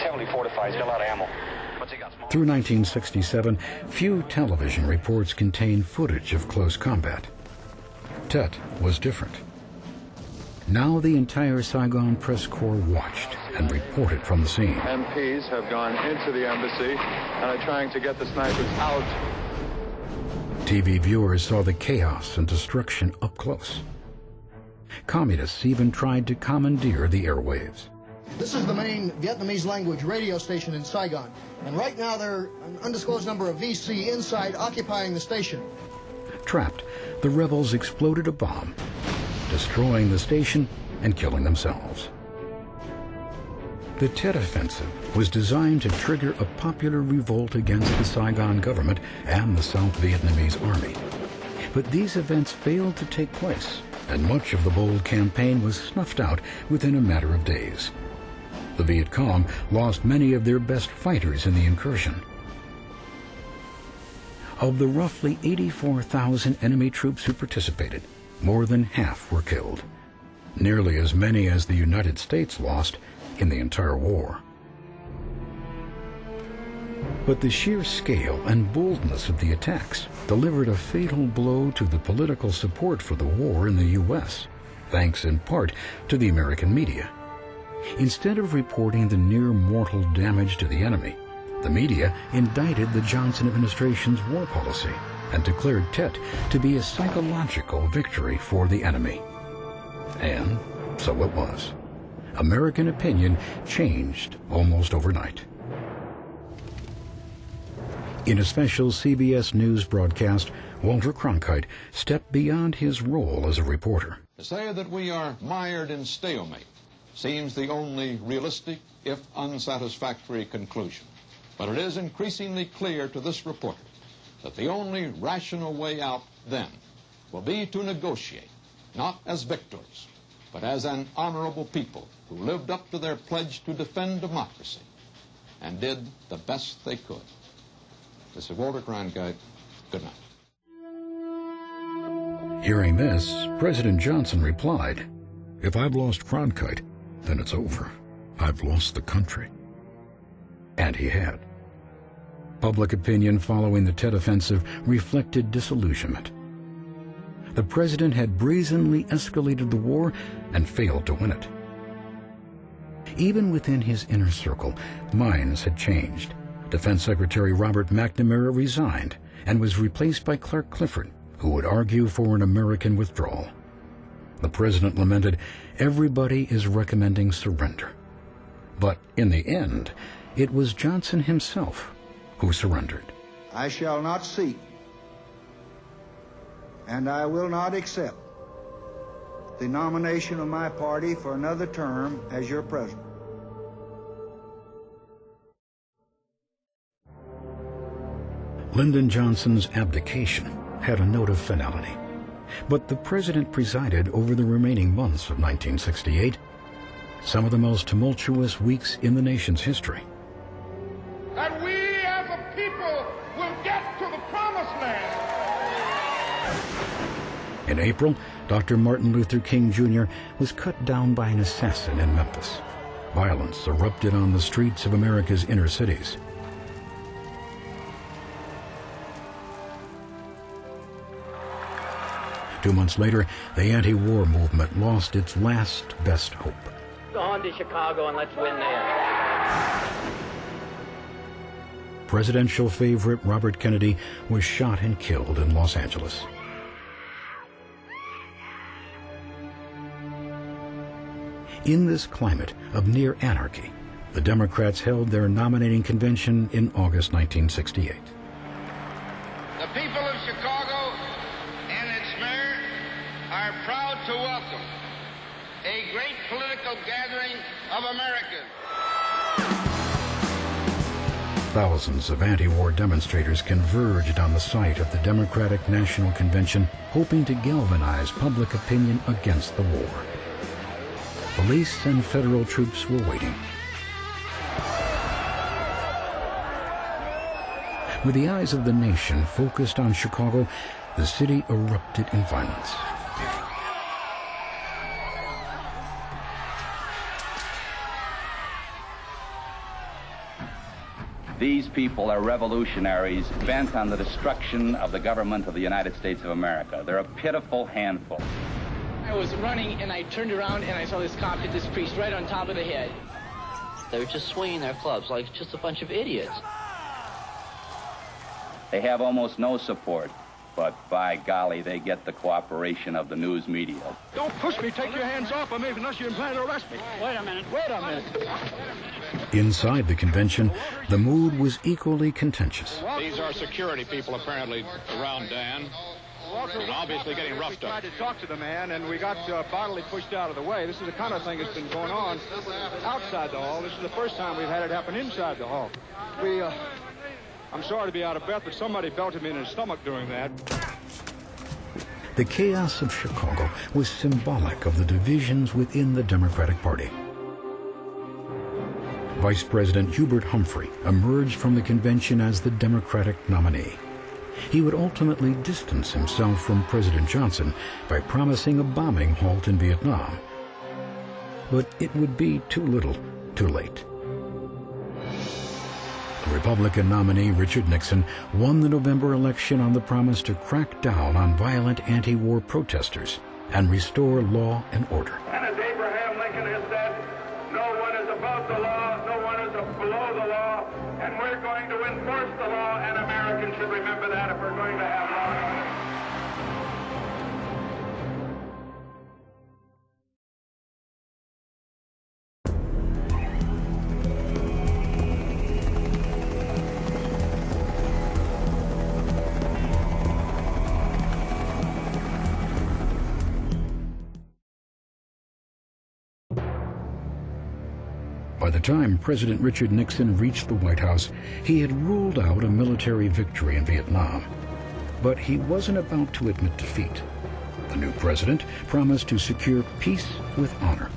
heavily fortified. He's got a lot of ammo. Through 1967, few television reports contained footage of close combat. Tet was different. Now the entire Saigon press corps watched and reported from the scene. MPs have gone into the embassy and are trying to get the snipers out. TV viewers saw the chaos and destruction up close. Communists even tried to commandeer the airwaves. This is the main Vietnamese language radio station in Saigon, and right now there are an undisclosed number of VC inside occupying the station. Trapped, the rebels exploded a bomb, destroying the station and killing themselves. The Tet Offensive was designed to trigger a popular revolt against the Saigon government and the South Vietnamese army. But these events failed to take place, and much of the bold campaign was snuffed out within a matter of days. The Viet Cong lost many of their best fighters in the incursion. Of the roughly 84,000 enemy troops who participated, more than half were killed, nearly as many as the United States lost in the entire war. But the sheer scale and boldness of the attacks delivered a fatal blow to the political support for the war in the U.S., thanks in part to the American media. Instead of reporting the near mortal damage to the enemy, the media indicted the Johnson administration's war policy and declared Tet to be a psychological victory for the enemy. And so it was. American opinion changed almost overnight. In a special CBS News broadcast, Walter Cronkite stepped beyond his role as a reporter. To say that we are mired in stalemate seems the only realistic, if unsatisfactory, conclusion. But it is increasingly clear to this reporter that the only rational way out then will be to negotiate, not as victors, but as an honorable people who lived up to their pledge to defend democracy and did the best they could. This is Walter Cronkite. Good night. Hearing this, President Johnson replied, "If I've lost Cronkite, then it's over. I've lost the country." And he had. Public opinion following the Tet Offensive reflected disillusionment. The president had brazenly escalated the war and failed to win it. Even within his inner circle, minds had changed. Defense Secretary Robert McNamara resigned and was replaced by Clark Clifford, who would argue for an American withdrawal. The president lamented, "Everybody is recommending surrender." But in the end, it was Johnson himself who surrendered. I shall not seek, and I will not accept the nomination of my party for another term as your president. Lyndon Johnson's abdication had a note of finality, but the president presided over the remaining months of 1968, some of the most tumultuous weeks in the nation's history. That we as a people will get to the promised land. In April, Dr. Martin Luther King Jr. was cut down by an assassin in Memphis. Violence erupted on the streets of America's inner cities. Two months later, the anti-war movement lost its last best hope. Go on to Chicago and let's win there. Presidential favorite Robert Kennedy was shot and killed in Los Angeles. In this climate of near anarchy, the Democrats held their nominating convention in August 1968. The people of Chicago and its mayor are proud to welcome a great political gathering of Americans. Thousands of anti-war demonstrators converged on the site of the Democratic National Convention, hoping to galvanize public opinion against the war. Police and federal troops were waiting. With the eyes of the nation focused on Chicago, the city erupted in violence. These people are revolutionaries bent on the destruction of the government of the United States of America. They're a pitiful handful. I was running and I turned around and I saw this cop hit this priest right on top of the head. They were just swinging their clubs like just a bunch of idiots. They have almost no support, but by golly, they get the cooperation of the news media. Don't push me. Take your hands off of me unless you plan to arrest me. Wait a minute. Wait a minute. Inside the convention, the mood was equally contentious. These are security people apparently around Dan. And obviously getting roughed up. We tried to talk to the man, and we got bodily pushed out of the way. This is the kind of thing that's been going on outside the hall. This is the first time we've had it happen inside the hall. I'm sorry to be out of breath, but somebody belted me in the stomach doing that. The chaos of Chicago was symbolic of the divisions within the Democratic Party. Vice President Hubert Humphrey emerged from the convention as the Democratic nominee. He would ultimately distance himself from President Johnson by promising a bombing halt in Vietnam. But it would be too little, too late. The Republican nominee, Richard Nixon, won the November election on the promise to crack down on violent anti-war protesters and restore law and order. And as Abraham Lincoln has said, no one is above the law, no one is below the law, and we're going to enforce the law, and Americans should remember that if we're going to have law and order. By the time President Richard Nixon reached the White House, he had ruled out a military victory in Vietnam. But he wasn't about to admit defeat. The new president promised to secure peace with honor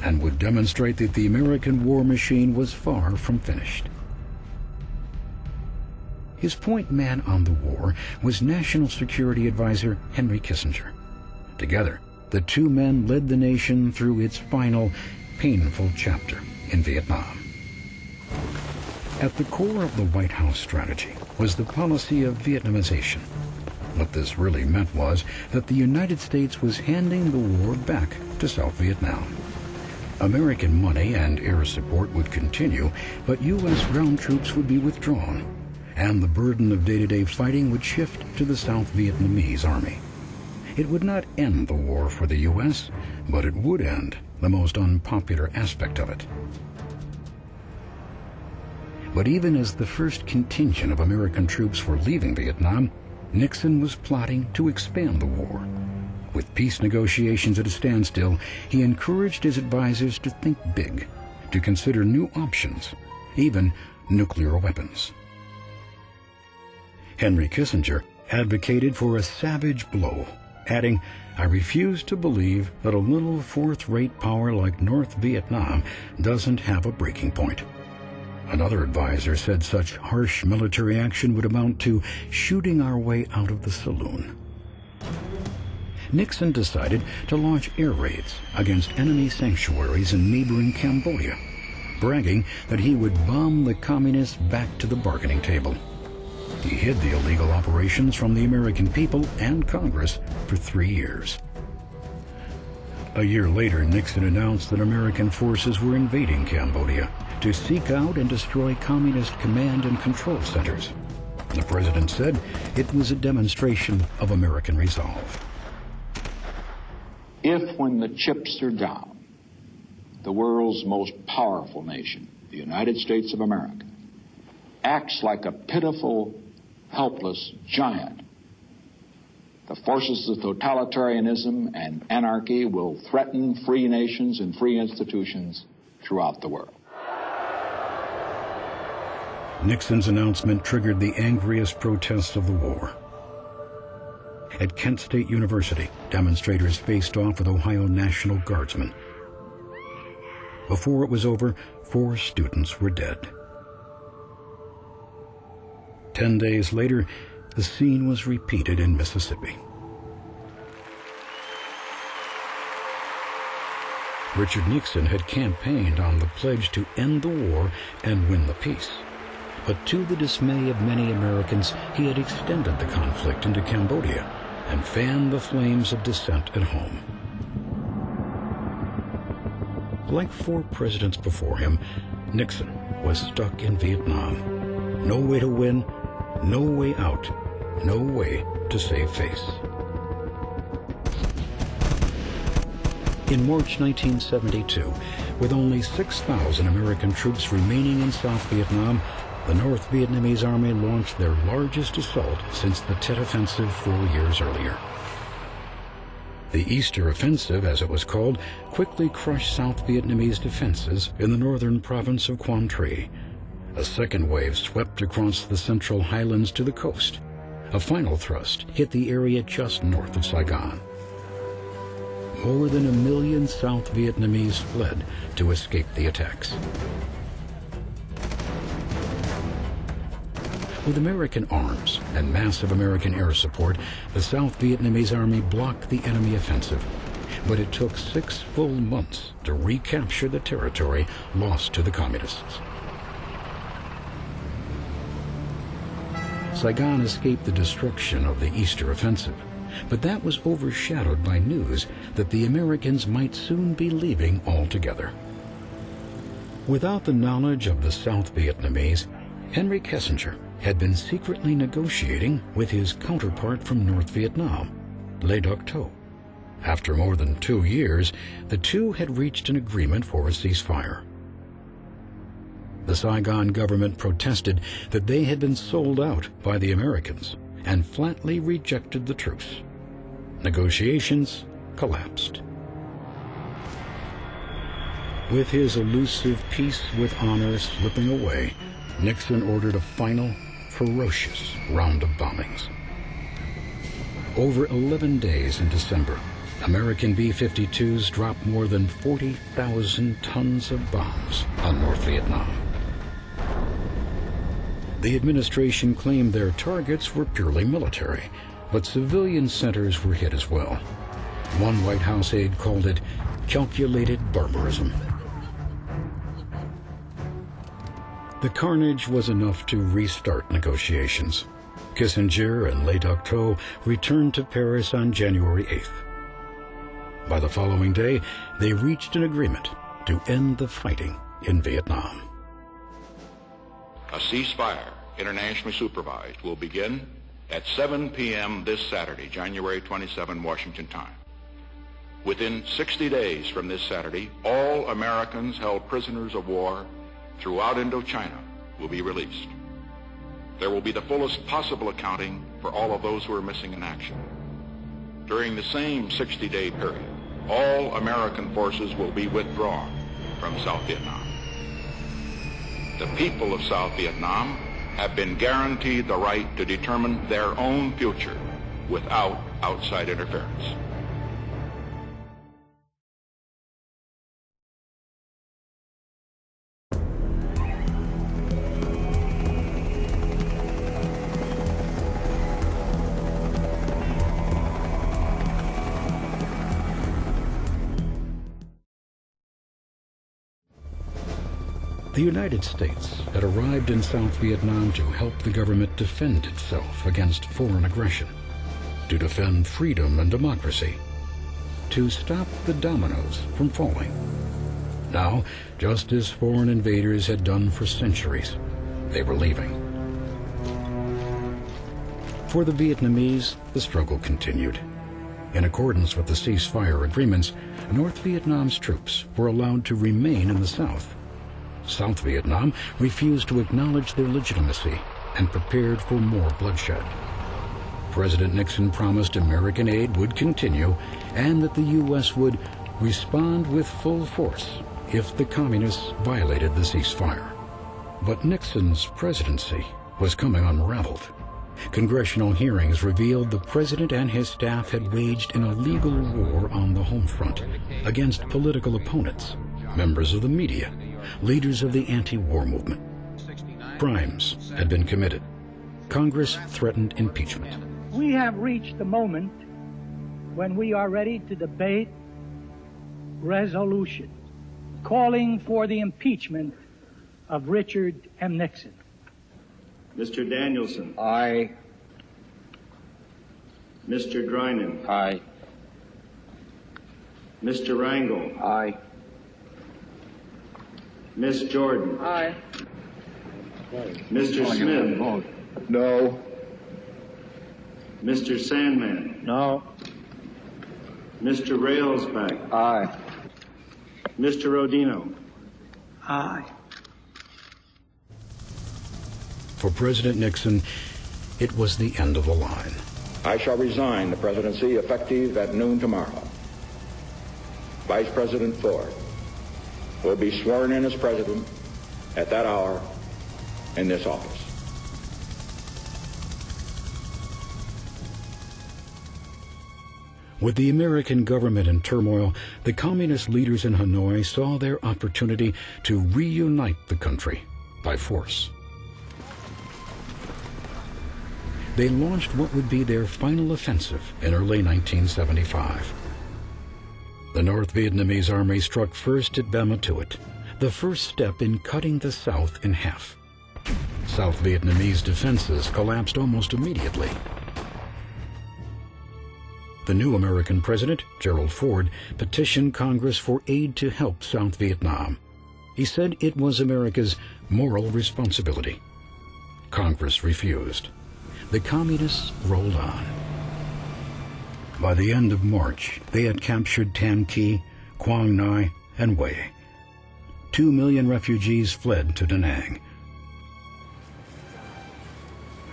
and would demonstrate that the American war machine was far from finished. His point man on the war was National Security Advisor Henry Kissinger. Together, the two men led the nation through its final, painful chapter in Vietnam. At the core of the White House strategy was the policy of Vietnamization. What this really meant was that the United States was handing the war back to South Vietnam. American money and air support would continue, but U.S. ground troops would be withdrawn, and the burden of day-to-day fighting would shift to the South Vietnamese army. It would not end the war for the U.S., but it would end the most unpopular aspect of it. But even as the first contingent of American troops were leaving Vietnam, Nixon was plotting to expand the war. With peace negotiations at a standstill, he encouraged his advisors to think big, to consider new options, even nuclear weapons. Henry Kissinger advocated for a savage blow, adding, "I refuse to believe that a little fourth-rate power like North Vietnam doesn't have a breaking point." Another advisor said such harsh military action would amount to shooting our way out of the saloon. Nixon decided to launch air raids against enemy sanctuaries in neighboring Cambodia, bragging that he would bomb the communists back to the bargaining table. He hid the illegal operations from the American people and Congress for 3 years. A year later, Nixon announced that American forces were invading Cambodia to seek out and destroy communist command and control centers. The president said it was a demonstration of American resolve. If, when the chips are down, the world's most powerful nation, the United States of America, acts like a pitiful, helpless giant, the forces of totalitarianism and anarchy will threaten free nations and free institutions throughout the world. Nixon's announcement triggered the angriest protests of the war. At Kent State University, demonstrators faced off with Ohio National Guardsmen. Before it was over, 4 students were dead. 10 days later, the scene was repeated in Mississippi. Richard Nixon had campaigned on the pledge to end the war and win the peace. But to the dismay of many Americans, he had extended the conflict into Cambodia and fanned the flames of dissent at home. Like 4 presidents before him, Nixon was stuck in Vietnam. No way to win, no way out, no way to save face. In March 1972, with only 6,000 American troops remaining in South Vietnam, the North Vietnamese Army launched their largest assault since the Tet Offensive 4 years earlier. The Easter Offensive, as it was called, quickly crushed South Vietnamese defenses in the northern province of Quang Tri. A second wave swept across the central highlands to the coast. A final thrust hit the area just north of Saigon. More than 1 million South Vietnamese fled to escape the attacks. With American arms and massive American air support, the South Vietnamese Army blocked the enemy offensive. But it took 6 full months to recapture the territory lost to the Communists. Saigon escaped the destruction of the Easter Offensive, but that was overshadowed by news that the Americans might soon be leaving altogether. Without the knowledge of the South Vietnamese, Henry Kissinger had been secretly negotiating with his counterpart from North Vietnam, Le Duc Tho. After more than 2 years, the two had reached an agreement for a ceasefire. The Saigon government protested that they had been sold out by the Americans and flatly rejected the truce. Negotiations collapsed. With his elusive peace with honor slipping away, Nixon ordered a final, ferocious round of bombings. Over 11 days in December, American B-52s dropped more than 40,000 tons of bombs on North Vietnam. The administration claimed their targets were purely military, but civilian centers were hit as well. One White House aide called it calculated barbarism. The carnage was enough to restart negotiations. Kissinger and Le Duc Tho returned to Paris on January 8th. By the following day, they reached an agreement to end the fighting in Vietnam. A ceasefire, internationally supervised, will begin at 7 p.m. this Saturday, January 27, Washington time. Within 60 days from this Saturday, all Americans held prisoners of war throughout Indochina will be released. There will be the fullest possible accounting for all of those who are missing in action. During the same 60-day period, all American forces will be withdrawn from South Vietnam. The people of South Vietnam have been guaranteed the right to determine their own future without outside interference. The United States had arrived in South Vietnam to help the government defend itself against foreign aggression, to defend freedom and democracy, to stop the dominoes from falling. Now, just as foreign invaders had done for centuries, they were leaving. For the Vietnamese, the struggle continued. In accordance with the ceasefire agreements, North Vietnam's troops were allowed to remain in the South. South Vietnam refused to acknowledge their legitimacy and prepared for more bloodshed. President Nixon promised American aid would continue and that the U.S. would respond with full force if the communists violated the ceasefire. But Nixon's presidency was coming unraveled. Congressional hearings revealed the president and his staff had waged an illegal war on the home front against political opponents, members of the media, leaders of the anti-war movement. Crimes had been committed. Congress threatened impeachment. We have reached the moment when we are ready to debate resolution calling for the impeachment of Richard M. Nixon. Mr. Danielson. Aye. Mr. Drinan. Aye. Mr. Rangel. Aye. Miss Jordan. Aye. Mr. Smith. No. Mr. Sandman. No. Mr. Railsback. Aye. Mr. Rodino. Aye. For President Nixon, it was the end of the line. I shall resign the presidency effective at noon tomorrow. Vice President Ford will be sworn in as president at that hour in this office. With the American government in turmoil, the communist leaders in Hanoi saw their opportunity to reunite the country by force. They launched what would be their final offensive in early 1975. The North Vietnamese army struck first at Ba Ma Thuot, the first step in cutting the South in half. South Vietnamese defenses collapsed almost immediately. The new American president, Gerald Ford, petitioned Congress for aid to help South Vietnam. He said it was America's moral responsibility. Congress refused. The communists rolled on. By the end of March, they had captured Tam Kỳ, Quang Ngai, and Hue. 2 million refugees fled to Da Nang.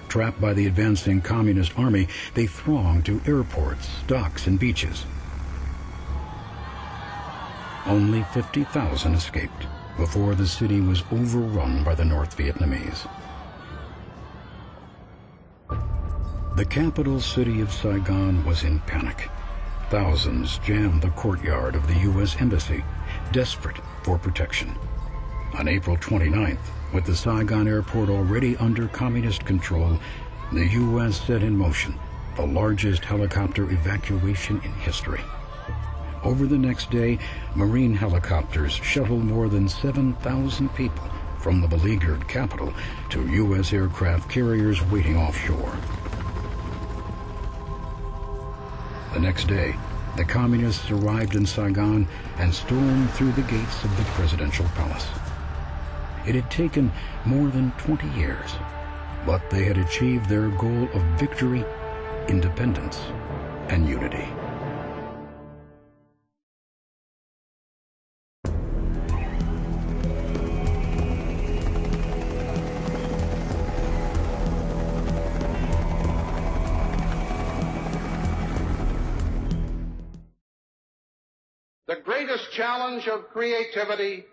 Trapped by the advancing communist army, they thronged to airports, docks, and beaches. Only 50,000 escaped before the city was overrun by the North Vietnamese. The capital city of Saigon was in panic. Thousands jammed the courtyard of the U.S. Embassy, desperate for protection. On April 29th, with the Saigon airport already under communist control, the U.S. set in motion the largest helicopter evacuation in history. Over the next day, Marine helicopters shuttled more than 7,000 people from the beleaguered capital to U.S. aircraft carriers waiting offshore. The next day, the communists arrived in Saigon and stormed through the gates of the presidential palace. It had taken more than 20 years, but they had achieved their goal of victory, independence, and unity. The greatest challenge of creativity,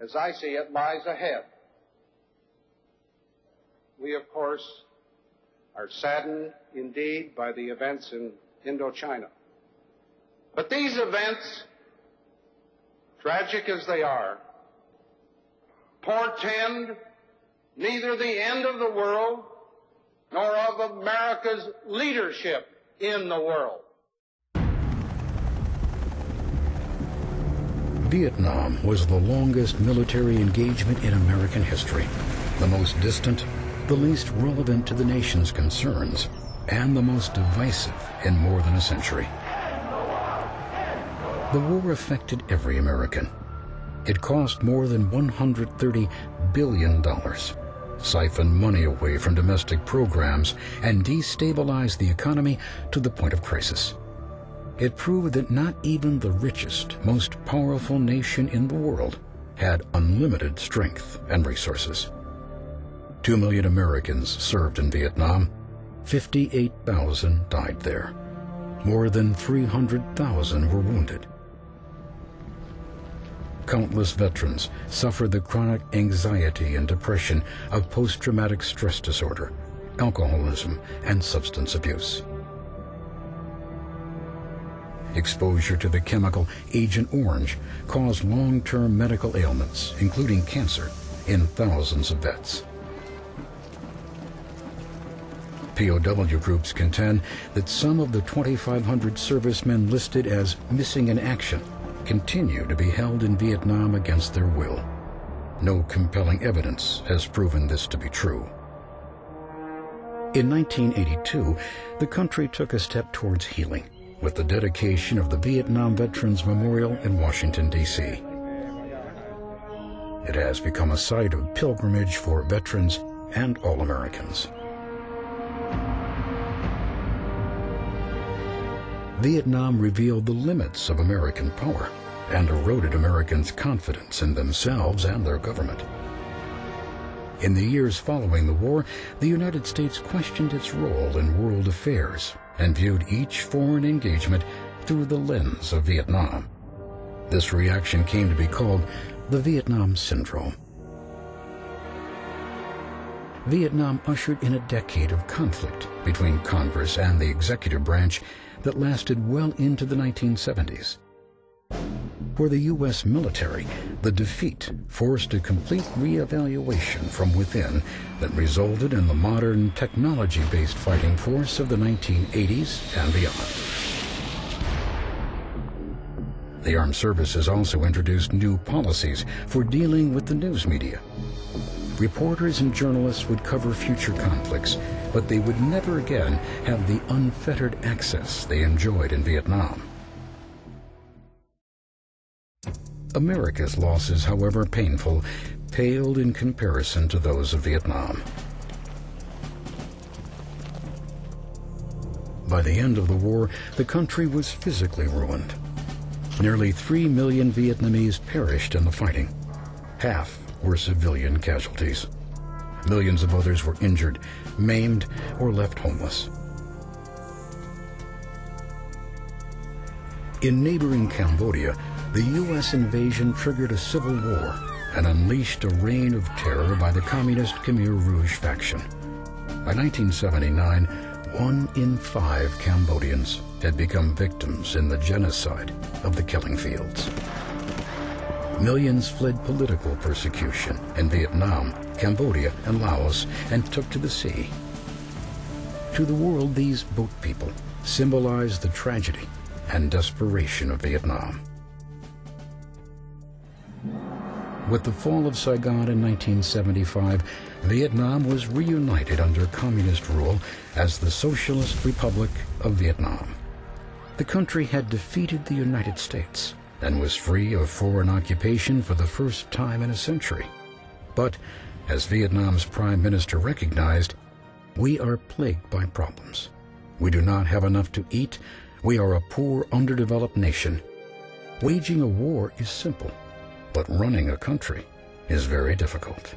as I see it, lies ahead. We, of course, are saddened indeed by the events in Indochina. But these events, tragic as they are, portend neither the end of the world nor of America's leadership in the world. Vietnam was the longest military engagement in American history, the most distant, the least relevant to the nation's concerns, and the most divisive in more than a century. The war affected every American. It cost more than $130 billion, siphoned money away from domestic programs, and destabilized the economy to the point of crisis. It proved that not even the richest, most powerful nation in the world had unlimited strength and resources. 2 million Americans served in Vietnam. 58,000 died there. More than 300,000 were wounded. Countless veterans suffered the chronic anxiety and depression of post-traumatic stress disorder, alcoholism, and substance abuse. Exposure to the chemical Agent Orange caused long-term medical ailments, including cancer, in thousands of vets. POW groups contend that some of the 2,500 servicemen listed as missing in action continue to be held in Vietnam against their will. No compelling evidence has proven this to be true. In 1982, the country took a step towards healing with the dedication of the Vietnam Veterans Memorial in Washington, D.C. It has become a site of pilgrimage for veterans and all Americans. Vietnam revealed the limits of American power and eroded Americans' confidence in themselves and their government. In the years following the war, the United States questioned its role in world affairs and viewed each foreign engagement through the lens of Vietnam. This reaction came to be called the Vietnam Syndrome. Vietnam ushered in a decade of conflict between Congress and the executive branch that lasted well into the 1970s. For the U.S. military, the defeat forced a complete re-evaluation from within that resulted in the modern technology-based fighting force of the 1980s and beyond. The armed services also introduced new policies for dealing with the news media. Reporters and journalists would cover future conflicts, but they would never again have the unfettered access they enjoyed in Vietnam. America's losses, however painful, paled in comparison to those of Vietnam. By the end of the war, the country was physically ruined. Nearly 3 million Vietnamese perished in the fighting. Half were civilian casualties. Millions of others were injured, maimed, or left homeless. In neighboring Cambodia, the U.S. invasion triggered a civil war and unleashed a reign of terror by the communist Khmer Rouge faction. By 1979, 1 in 5 Cambodians had become victims in the genocide of the killing fields. Millions fled political persecution in Vietnam, Cambodia, and Laos and took to the sea. To the world, these boat people symbolize the tragedy and desperation of Vietnam. With the fall of Saigon in 1975, Vietnam was reunited under communist rule as the Socialist Republic of Vietnam. The country had defeated the United States and was free of foreign occupation for the first time in a century. But, as Vietnam's Prime Minister recognized, we are plagued by problems. We do not have enough to eat. We are a poor, underdeveloped nation. Waging a war is simple, but running a country is very difficult.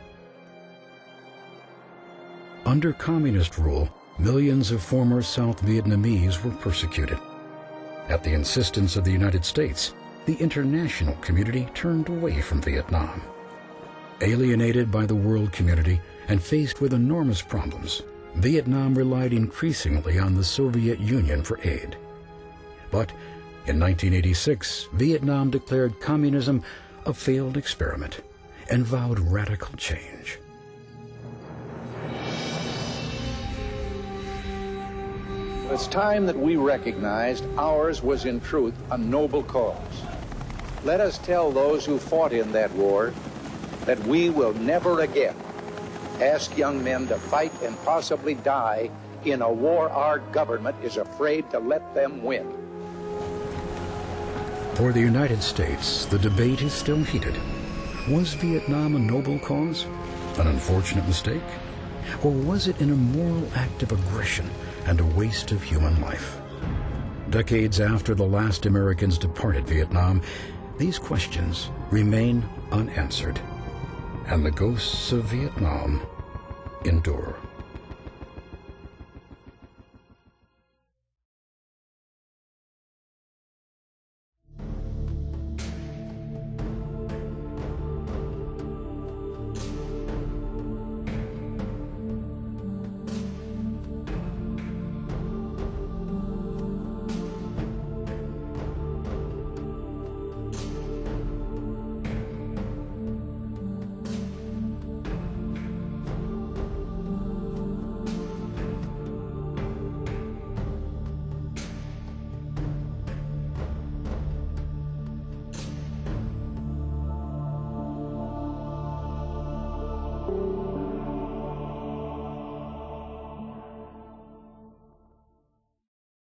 Under communist rule, millions of former South Vietnamese were persecuted. At the insistence of the United States, the international community turned away from Vietnam. Alienated by the world community and faced with enormous problems, Vietnam relied increasingly on the Soviet Union for aid. But in 1986, Vietnam declared communism a failed experiment and vowed radical change. It's time that we recognized ours was in truth a noble cause. Let us tell those who fought in that war that we will never again ask young men to fight and possibly die in a war our government is afraid to let them win. For the United States, the debate is still heated. Was Vietnam a noble cause? An unfortunate mistake? Or was it an immoral act of aggression and a waste of human life? Decades after the last Americans departed Vietnam, these questions remain unanswered, and the ghosts of Vietnam endure.